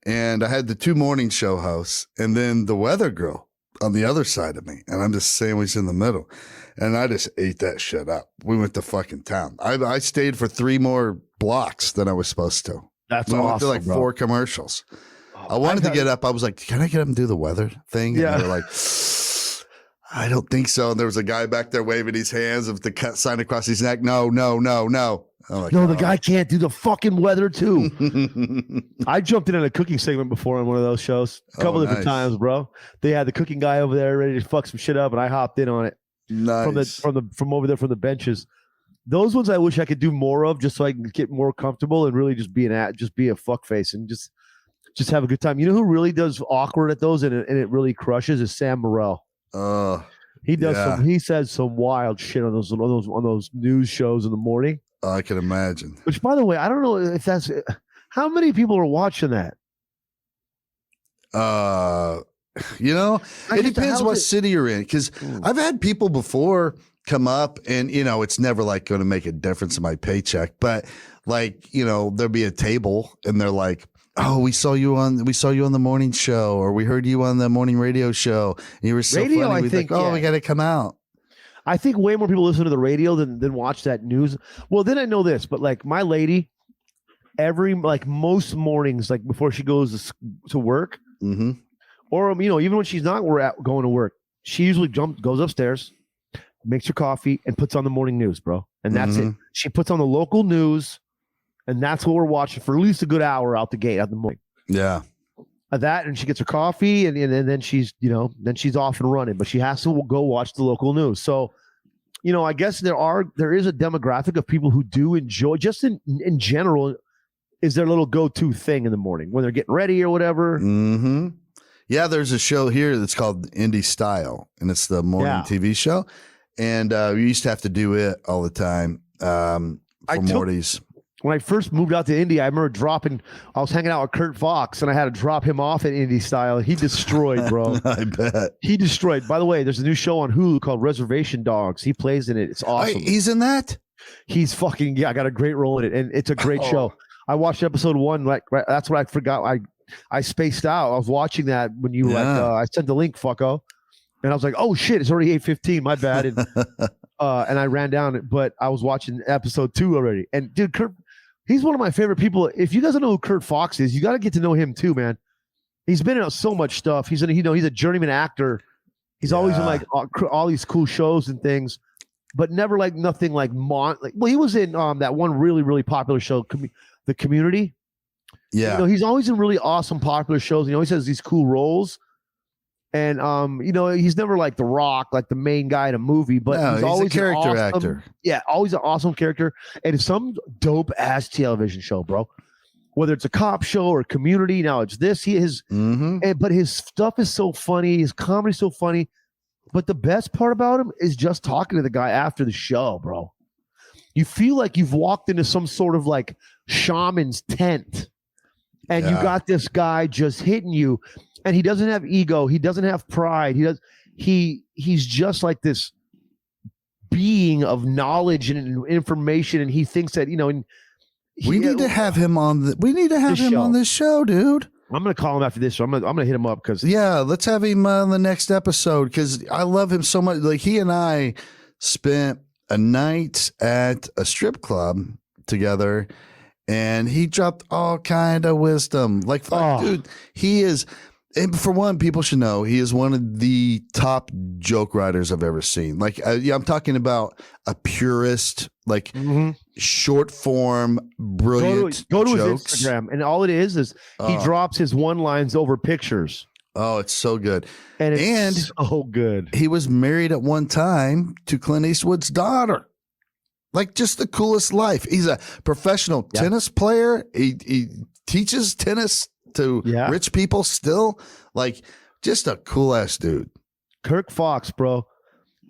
And I had the 2 morning show hosts and then the weather girl on the other side of me. And I'm just sandwiched in the middle. And I just ate that shit up. We went to fucking town. I stayed for 3 more blocks than I was supposed to. That's we awesome, went to like bro. 4 commercials. I wanted to get up. I was like, can I get up and do the weather thing? Yeah. And they're like, I don't think so. And there was a guy back there waving his hands of the sign across his neck. No. I'm like, no, the guy can't do the fucking weather too. I jumped in on a cooking segment before on one of those shows a couple different times, bro. They had the cooking guy over there ready to fuck some shit up, and I hopped in on it. Nice. From over there from the benches. Those ones I wish I could do more of, just so I can get more comfortable and really just be a fuck face and just have a good time. You know who really does awkward at those and it really crushes is Sam Morrell. He does he says some wild shit on those news shows in the morning. I can imagine. Which, by the way, I don't know if that's how many people are watching that. It depends what city you're in. Because I've had people before come up, and it's never like going to make a difference in my paycheck. But there'll be a table, and they're like, "Oh, we saw you on the morning show, or we heard you on the morning radio show. And you were so funny." I think, we got to come out. I think way more people listen to the radio than watch that news. Well, then I know this, but like my lady, most mornings, like before she goes to work, or even when she's not going to work, she usually goes upstairs, makes her coffee, and puts on the morning news, bro. And that's it. She puts on the local news, and that's what we're watching for at least a good hour out the morning. Yeah. That, and she gets her coffee, and then she's off and running, but she has to go watch the local news. So, I guess there is a demographic of people who do enjoy, just in general, is their little go-to thing in the morning when they're getting ready or whatever. Yeah, there's a show here that's called Indie Style, and it's the morning TV show, and we used to have to do it all the time for Morty's. When I first moved out to Indy, I remember I was hanging out with Kurt Fox, and I had to drop him off at Indie Style. He destroyed, bro. I bet. He destroyed. By the way, there's a new show on Hulu called Reservation Dogs. He plays in it. It's awesome. He's in that? He's fucking, I got a great role in it, and it's a great show. I watched episode 1. That's what I forgot. I spaced out. I was watching that when you I sent the link, fucko. And I was like, oh, shit, it's already 8:15. My bad. And, and I ran down, but I was watching episode 2 already. And, dude, Kurt... He's one of my favorite people. If you guys don't know who Kurt Fox is, you got to get to know him too, man. He's been in so much stuff. He's a journeyman actor. He's always in all these cool shows and things, but never nothing well, he was in that one really, really popular show, The Community. Yeah. He's always in really awesome, popular shows. He always has these cool roles. And, he's never like The Rock, like the main guy in a movie, but he's always a character actor. Yeah, always an awesome character. And it's some dope ass television show, bro. Whether it's a cop show or Community, now it's this. But his stuff is so funny. His comedy's so funny. But the best part about him is just talking to the guy after the show, bro. You feel like you've walked into some sort of like shaman's tent. And you got this guy just hitting you, and he doesn't have ego. He doesn't have pride. He's just like this being of knowledge and information. And he thinks that, we need to have him on. We need to have him on this show, dude. I'm gonna call him after this. So I'm gonna hit him up because let's have him on the next episode because I love him so much. Like he and I spent a night at a strip club together, and he dropped all kind of wisdom. Like, dude, he is. And for one, people should know he is one of the top joke writers I've ever seen. Like, I'm talking about a purist, short form, brilliant. Go to jokes. his Instagram, and all it is he drops his one lines over pictures. Oh, it's so good, and it's so good. He was married at one time to Clint Eastwood's daughter. Like, just the coolest life. He's a professional tennis player. He teaches tennis to rich people still. Like, just a cool ass dude. Kirk Fox, bro.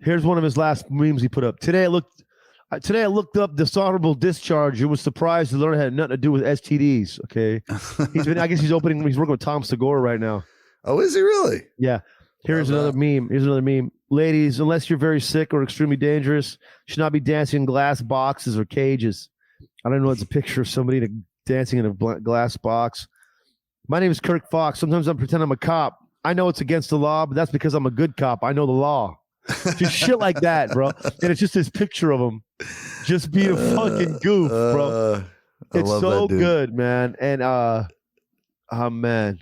Here's one of his last memes he put up. Today I looked up dishonorable discharge and was surprised to learn it had nothing to do with STDs. Okay. I guess he's working with Tom Segura right now. Oh, is he really? Yeah. Here's another meme. Ladies, unless you're very sick or extremely dangerous, should not be dancing in glass boxes or cages. I don't know. It's a picture of somebody dancing in a glass box. My name is Kirk Fox. Sometimes I pretend I'm a cop. I know it's against the law, but that's because I'm a good cop. I know the law. Just shit like that, bro. And it's just this picture of him just being a fucking goof, bro. It's so good, man. And man.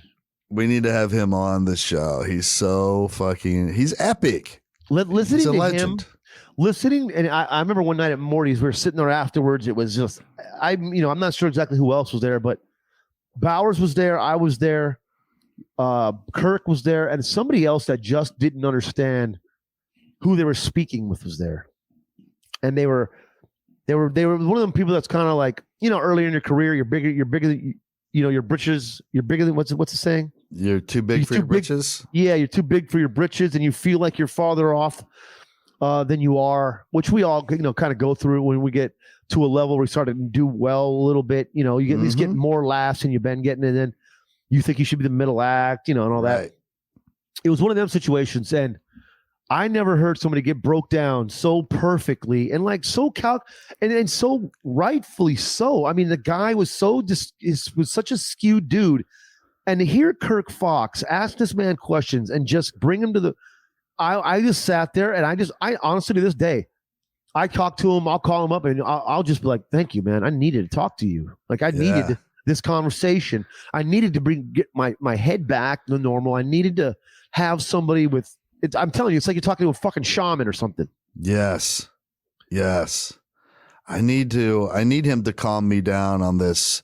We need to have him on the show. He's so he's epic. Listening to him, and I remember one night at Morty's, we were sitting there afterwards. It was just, I'm not sure exactly who else was there, but Bowers was there. I was there. Kirk was there, and somebody else that just didn't understand who they were speaking with was there. And they were one of them people that's kind of like, earlier in your career, you're bigger than, your britches. You're bigger than what's the saying? You're too big for your britches. Yeah, you're too big for your britches, and you feel like you're farther off than you are, which we all kind of go through when we get to a level where we start to do well a little bit. You get at least getting more laughs than you've been getting, and then you think you should be the middle act, and all that. Right. It was one of them situations, and I never heard somebody get broke down so perfectly and like so and so rightfully so. I mean, the guy was was such a skewed dude. And to hear Kirk Fox ask this man questions and just bring him to I just sat there and I honestly to this day, I talk to him, I'll call him up and I'll just be like, thank you, man. I needed to talk to you. Like I needed this conversation. I needed to get my head back to normal. I needed to have somebody I'm telling you, it's like you're talking to a fucking shaman or something. Yes. I need him to calm me down on this.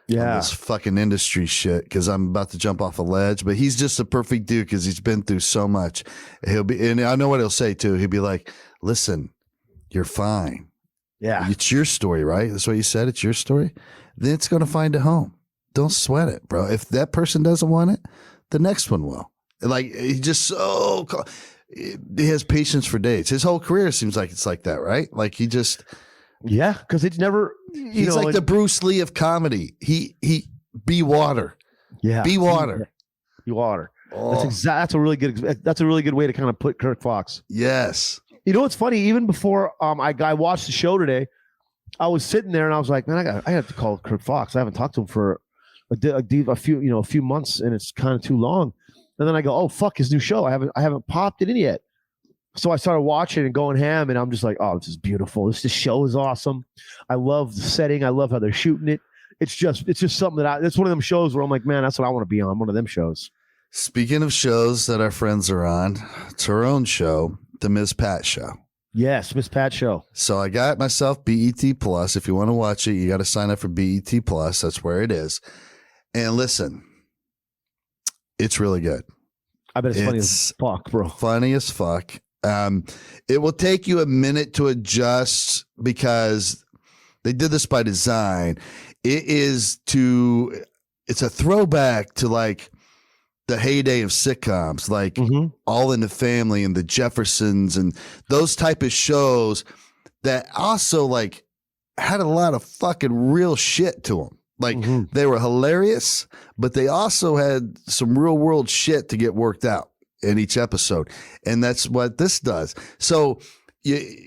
Yeah, this fucking industry shit because I'm about to jump off a ledge. But he's just a perfect dude because he's been through so much. And I know what he'll say too. He'll be like, "Listen, you're fine. Yeah, it's your story, right? That's what you said. It's your story. Then it's gonna find a home. Don't sweat it, bro. If that person doesn't want it, the next one will. Like he just he has patience for days. His whole career seems like it's like that, right? Like he just." Yeah, because it's never. He's like the Bruce Lee of comedy. He be water. Yeah, be water. Be water. Oh. That's a really good way to kind of put Kirk Fox. Yes. What's funny? Even before I watched the show today, I was sitting there and I was like, man, I have to call Kirk Fox. I haven't talked to him for a few months, and it's kind of too long. And then I go, oh fuck, his new show. I haven't popped it in yet. So I started watching and going ham, and I'm just like, oh, this is beautiful. This show is awesome. I love the setting. I love how they're shooting it. It's just something it's one of them shows where I'm like, man, that's what I want to be on. One of them shows. Speaking of shows that our friends are on, it's our own show, the Ms. Pat Show. Yes, Miss Pat Show. So I got myself BET Plus. If you want to watch it, you got to sign up for BET Plus. That's where it is. And listen, it's really good. I bet it's funny as fuck, bro. Funny as fuck. It will take you a minute to adjust because they did this by design. It's a throwback to like the heyday of sitcoms, like All in the Family and the Jeffersons and those type of shows that also like had a lot of fucking real shit to them. Like they were hilarious, but they also had some real world shit to get worked out in each episode. And that's what this does. So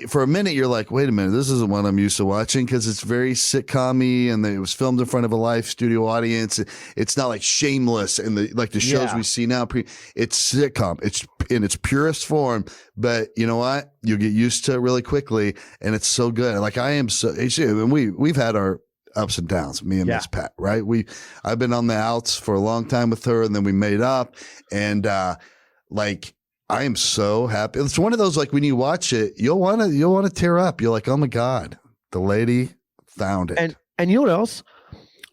for a minute, you're like, wait a minute, this isn't what I'm used to watching because it's very sitcom-y and it was filmed in front of a live studio audience. It's not like Shameless and the shows we see now. It's sitcom. It's in its purest form. But you know what? You'll get used to it really quickly. And it's so good. Like I am so, and we've had our ups and downs, me and Miss Pat, right? I've been on the outs for a long time with her and then we made up and I am so happy. It's one of those, like when you watch it, you'll want to tear up. You're like, oh my God, the lady found it. And you know what else?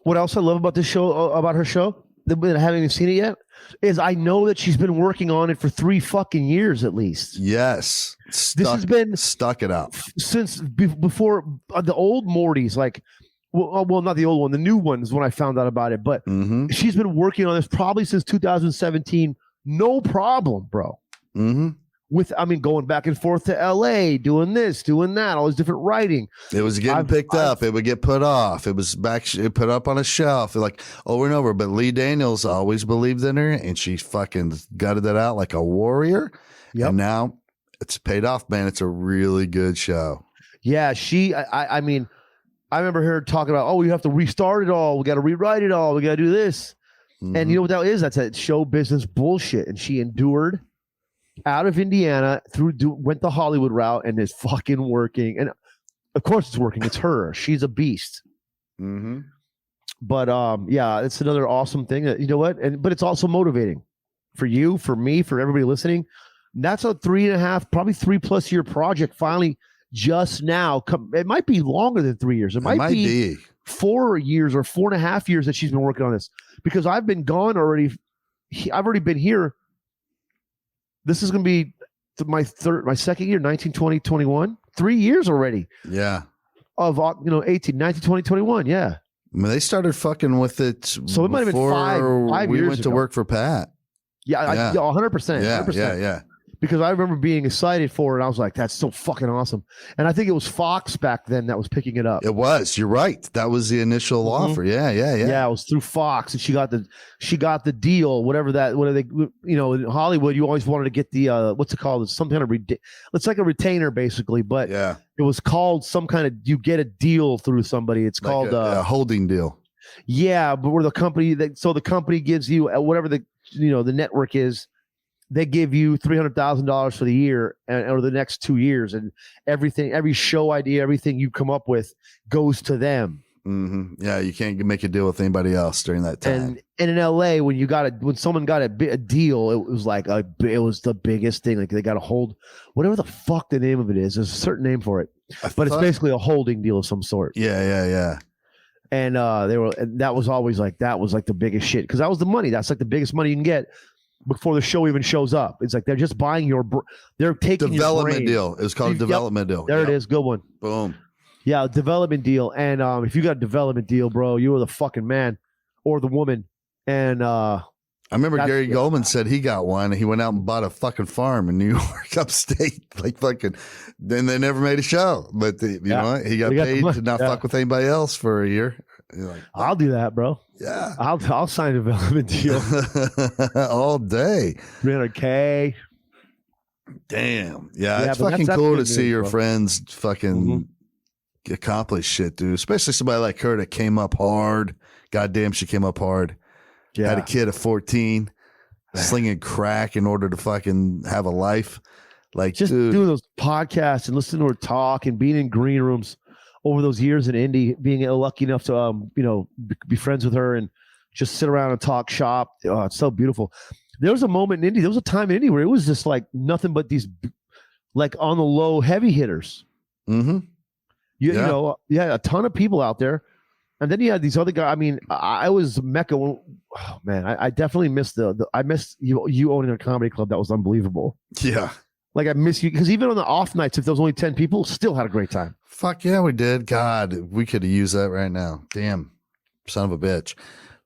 What else I love about this show, about her show, that I haven't even seen it yet, is I know that she's been working on it for 3 fucking years at least. Yes. This has been stuck it out since before the old Mortys, like, well, not the old one, the new one is when I found out about it. But she's been working on this probably since 2017. No problem, bro. Going back and forth to LA, doing this, doing that, all this different writing. It was getting picked up. It would get put off. It was put up on a shelf, like over and over. But Lee Daniels always believed in her, and she fucking gutted it out like a warrior. Yep. And now it's paid off, man. It's a really good show. Yeah, I remember her talking about, we have to restart it all. We got to rewrite it all. We got to do this. And you know what that is? That's that show business bullshit. And she endured out of Indiana went the Hollywood route and is fucking working. And of course it's working. It's her. She's a beast. But it's another awesome thing that, you know what? But it's also motivating for you, for me, for everybody listening. That's a 3.5, probably 3+ year project. Finally, just now, it might be longer than 3 years. It might be 4 years or 4.5 years that she's been working on this, because I've been gone already. I've already been here. This is going to be my second year, 19, 20, 21, 3 years already. Yeah. Of, 18, 19, 20, 21. Yeah. I mean, they started fucking with it. So it might have been 5 years we went ago. to work for Pat. Yeah. 100%. Yeah. 100%. Yeah. Because I remember being excited for it. And I was like, that's so fucking awesome. And I think it was Fox back then that was picking it up. It was. You're right. That was the initial offer. Yeah. Yeah, it was through Fox, and she got the deal, whatever they, in Hollywood, you always wanted to get the, what's it called? It's some kind of, it's like a retainer basically, but it was called some kind of, you get a deal through somebody. It's like called a holding deal. Yeah. But where the company, so the company gives you whatever the network is, they give you $300,000 for the year or the next 2 years, and every show idea, everything you come up with goes to them. Yeah, you can't make a deal with anybody else during that time. And in LA, when someone got a deal, it was like it was the biggest thing. Like they got a hold, whatever the fuck the name of it is. There's a certain name for it, but it's basically a holding deal of some sort. Yeah. And that was always like the biggest shit, because that was the money. That's like the biggest money you can get before the show even shows up. It's like they're just buying they're taking development deal. It was called a development deal. There it is. Good one. Boom. Yeah, development deal. And if you got a development deal, bro, you were the fucking man or the woman. And I remember Gary Goldman said he got one. He went out and bought a fucking farm in New York, upstate. Like fucking. Then they never made a show, but you know what? He got paid to not fuck with anybody else for a year. Like, I'll do that, bro. Yeah, I'll sign a development deal all day. $300K. Damn. Yeah, it's fucking cool to see your friends fucking accomplish shit, dude. Especially somebody like her that came up hard. Goddamn, she came up hard. Yeah. Had a kid at 14, slinging crack in order to fucking have a life. Like, just doing those podcasts and listening to her talk and being in green rooms over those years in Indy, being lucky enough to, be friends with her and just sit around and talk shop. Oh, it's so beautiful. There was a moment in Indy, there was a time in Indy where it was just like nothing but these, like on the low heavy hitters. You know, a ton of people out there. And then you had these other guys. I mean, I was Mecca. Oh man, I definitely missed I missed you owning a comedy club. That was unbelievable. Yeah. Like I miss you, because even on the off nights, if there was only 10 people, still had a great time. Fuck yeah, we did. God, we could have used that right now. Damn, son of a bitch.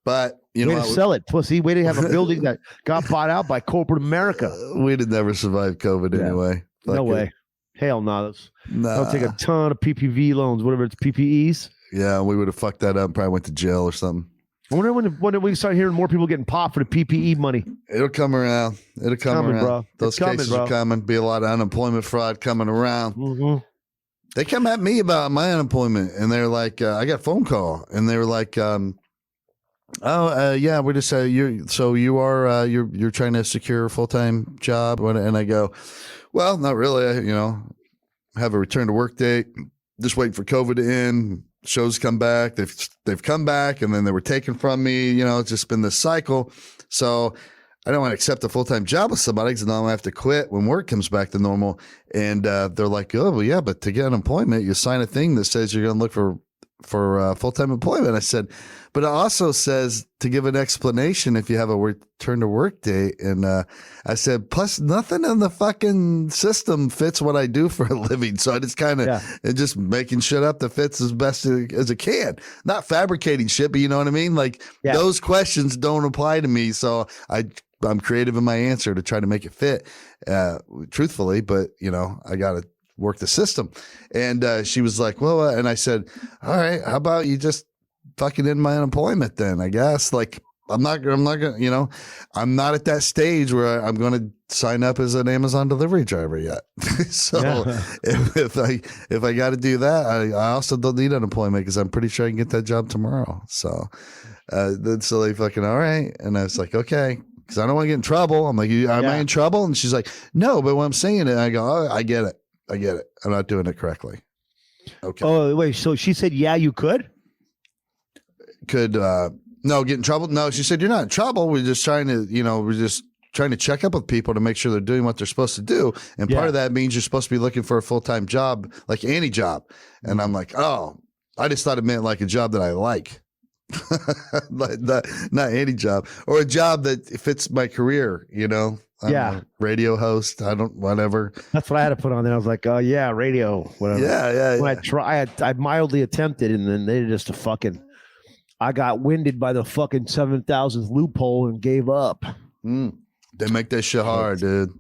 But you know, sell it, pussy. Way to have a building that got bought out by corporate America. We'd have never survived COVID anyway. No way. Hell no. That'll take a ton of PPV loans, whatever it's PPEs. Yeah, we would have fucked that up. Probably went to jail or something. I wonder when we start hearing more people getting popped for the PPE money. It'll come around. It'll come around. Bro. Those cases are coming. Be a lot of unemployment fraud coming around. Mm-hmm. They come at me about my unemployment, and they're like, I got a phone call, and they were like, yeah, we're just you're trying to secure a full-time job, and I go, well, not really. I have a return to work date. Just waiting for COVID to end. Shows come back. They've come back, and then they were taken from me. It's just been this cycle. So I don't want to accept a full-time job with somebody because now I have to quit when work comes back to normal. And they're like, oh, well, yeah, but to get unemployment, you sign a thing that says you're going to look for full-time employment. I said, but it also says to give an explanation if you have a return to work date. And I said, plus nothing in the fucking system fits what I do for a living. So I just kind of just making shit up that fits as best as it can. Not fabricating shit, but you know what I mean? Like those questions don't apply to me. So I'm creative in my answer to try to make it fit truthfully, but I got to work the system. And she was like, well, and I said, all right, how about you just fucking end my unemployment then, I guess. Like, I'm not gonna, I'm not at that stage where I'm going to sign up as an Amazon delivery driver yet. So if I got to do that, I also don't need unemployment because I'm pretty sure I can get that job tomorrow. So then so they fucking, all right. And I was like, okay. Because I don't want to get in trouble. I'm like, am I in trouble? And she's like, no, but when I'm saying it, I go, oh, I get it. I'm not doing it correctly. Okay. Oh, wait. So she said, yeah, you could? No, get in trouble? No, she said, you're not in trouble. We're just trying to, check up with people to make sure they're doing what they're supposed to do. And part of that means you're supposed to be looking for a full-time job, like any job. And I'm like, oh, I just thought it meant like a job that I like. not any job, or a job that fits my career, I'm a radio host. Whatever. That's what I had to put on there. I was like, oh yeah, radio, whatever. Yeah. When I mildly attempted, and then they just I got winded by the fucking 7,000th loophole and gave up. They make that shit hard, dude.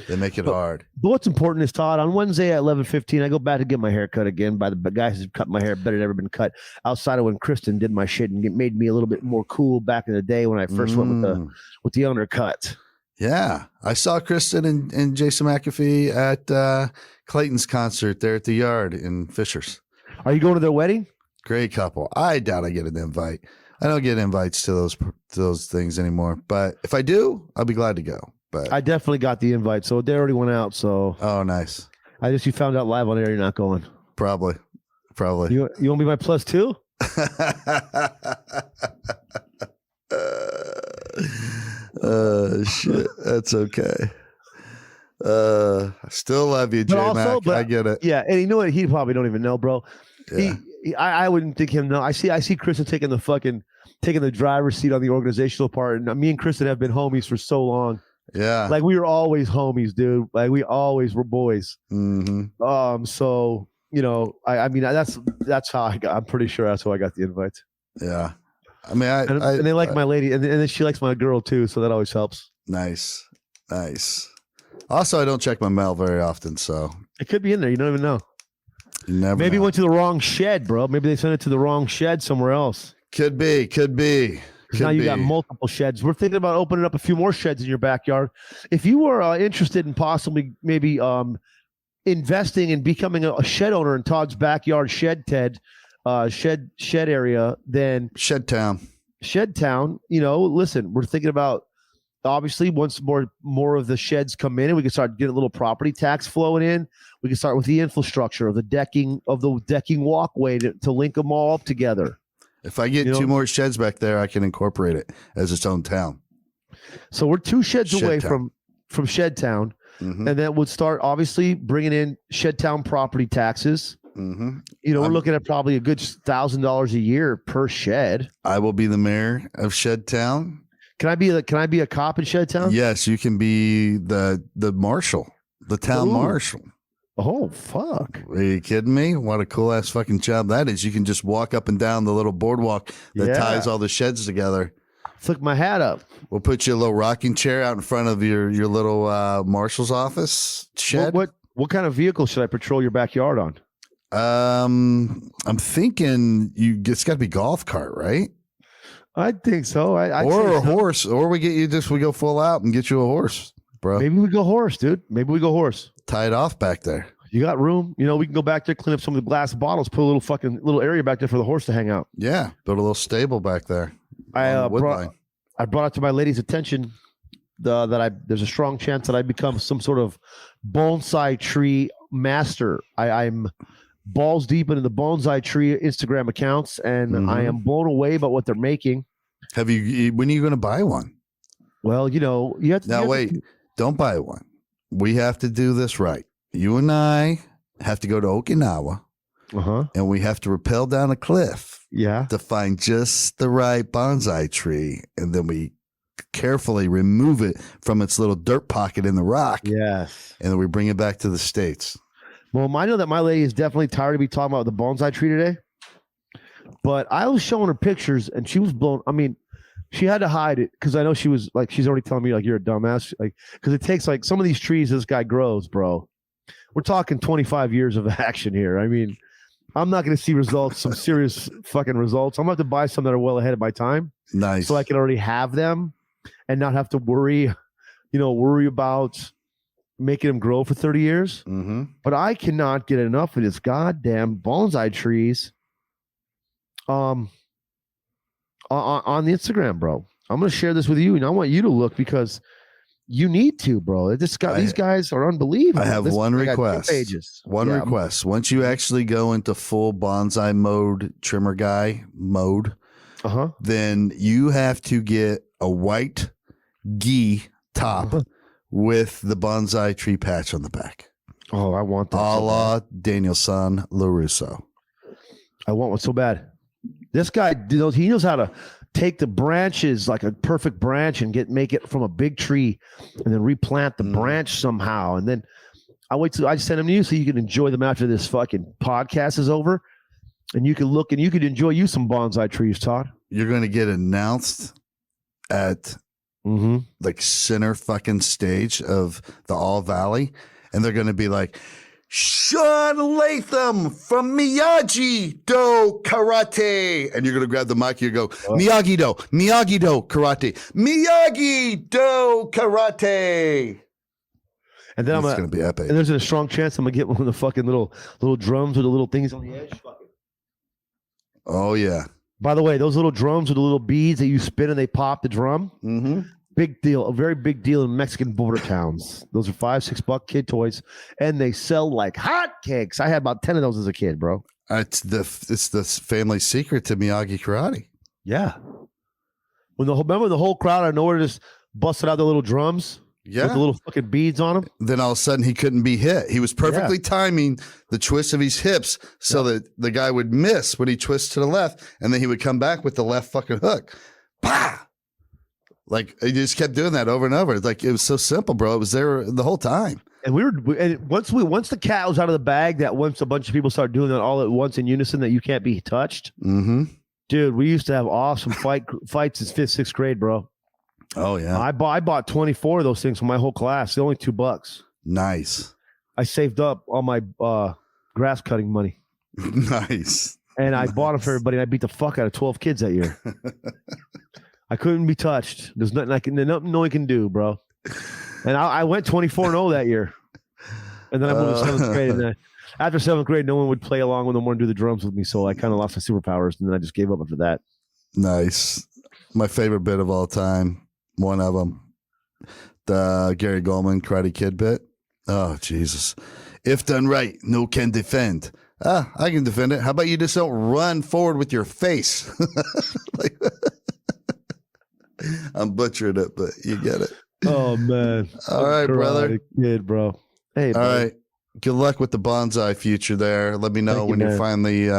They make it hard. But what's important is, Todd, on Wednesday at 11:15, I go back to get my hair cut again by the guys who cut my hair better than ever been cut, outside of when Kristen did my shit and it made me a little bit more cool back in the day when I first went with the undercut. Yeah. I saw Kristen and Jason McAfee at Clayton's concert there at the Yard in Fishers. Are you going to their wedding? Great couple. I doubt I get an invite. I don't get invites to those things anymore. But if I do, I'll be glad to go. But I definitely got the invite, so they already went out. So nice. You found out live on air you're not going. Probably. You want to be my +2? Shit. That's okay. I still love you, J-Mac. I get it. Yeah, and you know what? He probably don't even know, bro. Yeah. I wouldn't think him. No, I see Kristen taking the driver's seat on the organizational part, and me and Kristen have been homies for so long. Yeah, like we were always homies, dude. Like we always were boys. Mm-hmm. So I mean that's how I got. I'm pretty sure that's how I got the invites. Yeah, I mean, and they like my lady, and then she likes my girl too, so that always helps. Nice. Also, I don't check my mail very often, so it could be in there. You don't even know. You never. Maybe know. It went to the wrong shed, bro. Maybe they sent it to the wrong shed somewhere else. Could be. Now you got multiple sheds. We're thinking about opening up a few more sheds in your backyard. If you were interested in possibly maybe investing and becoming a shed owner in Todd's backyard shed area, then Shed Town. Listen, we're thinking about obviously once more of the sheds come in, and we can start getting a little property tax flowing in. We can start with the infrastructure of the decking walkway to link them all up together. If I get 2 more sheds back there, I can incorporate it as its own town. So we're 2 sheds away from Shed Town, and then we'll start obviously bringing in Shed Town property taxes. Mm-hmm. We're looking at probably a good $1,000 a year per shed. I will be the mayor of Shed Town. Can I be a cop in Shed Town? Yes, you can be the marshal, the town marshal. Oh, fuck. Are you kidding me? What a cool ass fucking job that is. You can just walk up and down the little boardwalk that ties all the sheds together. Flick my hat up. We'll put you a little rocking chair out in front of your little marshal's office shed. What kind of vehicle should I patrol your backyard on? I'm thinking it's got to be golf cart, right? I think so. Or a horse, or we go full out and get you a horse, bro. Maybe we go horse, dude. Maybe we go horse. Tie it off back there. You got room. You know, we can go back there, clean up some of the glass bottles, put a little area back there for the horse to hang out. Yeah, build a little stable back there. I brought it to my lady's attention there's a strong chance that I become some sort of bonsai tree master. I'm balls deep into the bonsai tree Instagram accounts, and I am blown away by what they're making. When are you going to buy one? Well, you know, you have to. Don't buy one. We have to do this right. You and I have to go to Okinawa, and we have to rappel down a cliff to find just the right bonsai tree, and then we carefully remove it from its little dirt pocket in the rock. Yes. And then we bring it back to the States. Well, I know that my lady is definitely tired of me talking about the bonsai tree today, but I was showing her pictures, and she was blown. I mean, she had to hide it because I know she was like, she's already telling me like, you're a dumbass. Like, because it takes like some of these trees this guy grows, bro. We're talking 25 years of action here. I mean, I'm not going to see results, some serious fucking results. I'm going to have to buy some that are well ahead of my time. Nice. So I can already have them and not have to worry about making them grow for 30 years. Mm-hmm. But I cannot get enough of this goddamn bonsai trees on the Instagram, bro. I'm going to share this with you, and I want you to look because you need to, bro. These guys are unbelievable. I have one request. One Yeah. request. Once you actually go into full bonsai mode, trimmer guy mode, then you have to get a white gi top with the bonsai tree patch on the back. Oh, I want that. A la Danielson LaRusso. I want one so bad. This guy, he knows how to take the branches, like a perfect branch, and make it from a big tree, and then replant the branch somehow. And then I send them to you so you can enjoy them after this fucking podcast is over, and you can look and you can enjoy you some bonsai trees, Todd. You're going to get announced at like center fucking stage of the All Valley, and they're going to be like, Shaun Latham from Miyagi-Do Karate. And you're going to grab the mic. You go, Miyagi-Do Karate. Miyagi-Do Karate. And then it's going to be epic. And there's a strong chance I'm going to get one of the fucking little drums with the little things on the edge. Oh, yeah. By the way, those little drums with the little beads that you spin and they pop the drum. Mm-hmm. Big deal, a very big deal in Mexican border towns. Those are $5-6 kid toys, and they sell like hotcakes. I had about 10 of those as a kid, bro. It's the family secret to Miyagi Karate. Yeah. Remember the whole crowd out of nowhere just busted out the little drums? Yeah. With the little fucking beads on them? Then all of a sudden he couldn't be hit. He was perfectly timing the twist of his hips so that the guy would miss when he twists to the left, and then he would come back with the left fucking hook. Bah! Like, he just kept doing that over and over. It's like, it was so simple, bro. It was there the whole time. And once the cat was out of the bag, that once a bunch of people started doing that all at once in unison, that you can't be touched. Mm-hmm. Dude, we used to have awesome fights in 5th, 6th grade, bro. Oh yeah. I bought 24 of those things for my whole class. They're only $2. Nice. I saved up all my grass cutting money. Nice. And I bought them for everybody, and I beat the fuck out of 12 kids that year. I couldn't be touched. There's nothing nothing no one can do, bro. And I went 24-0 that year. And then I moved to 7th grade. And after 7th grade, no one would play along with them or do the drums with me. So I kind of lost my superpowers, and then I just gave up after that. Nice. My favorite bit of all time, one of them, the Gary Goldman Karate Kid bit. Oh, Jesus. If done right, no can defend. I can defend it. How about you just don't run forward with your face? I'm butchering it, but you get it. Oh, man. All right, brother. Kid, bro. Hey, all right. Good luck with the bonsai future there. Let me know when you finally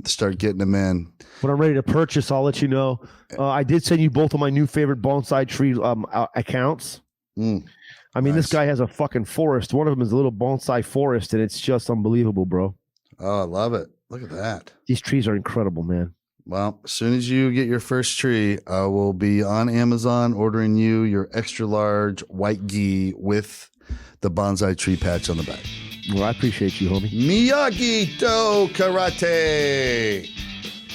start getting them in. When I'm ready to purchase, I'll let you know. I did send you both of my new favorite bonsai tree accounts. I mean, This guy has a fucking forest. One of them is a little bonsai forest, and it's just unbelievable, bro. Oh, I love it. Look at that. These trees are incredible, man. Well, as soon as you get your first tree, I will be on Amazon ordering you your extra large white gi with the bonsai tree patch on the back. Well, I appreciate you, homie. Miyagi-Do Karate.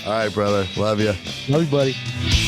All right, brother. Love you. Love you, buddy.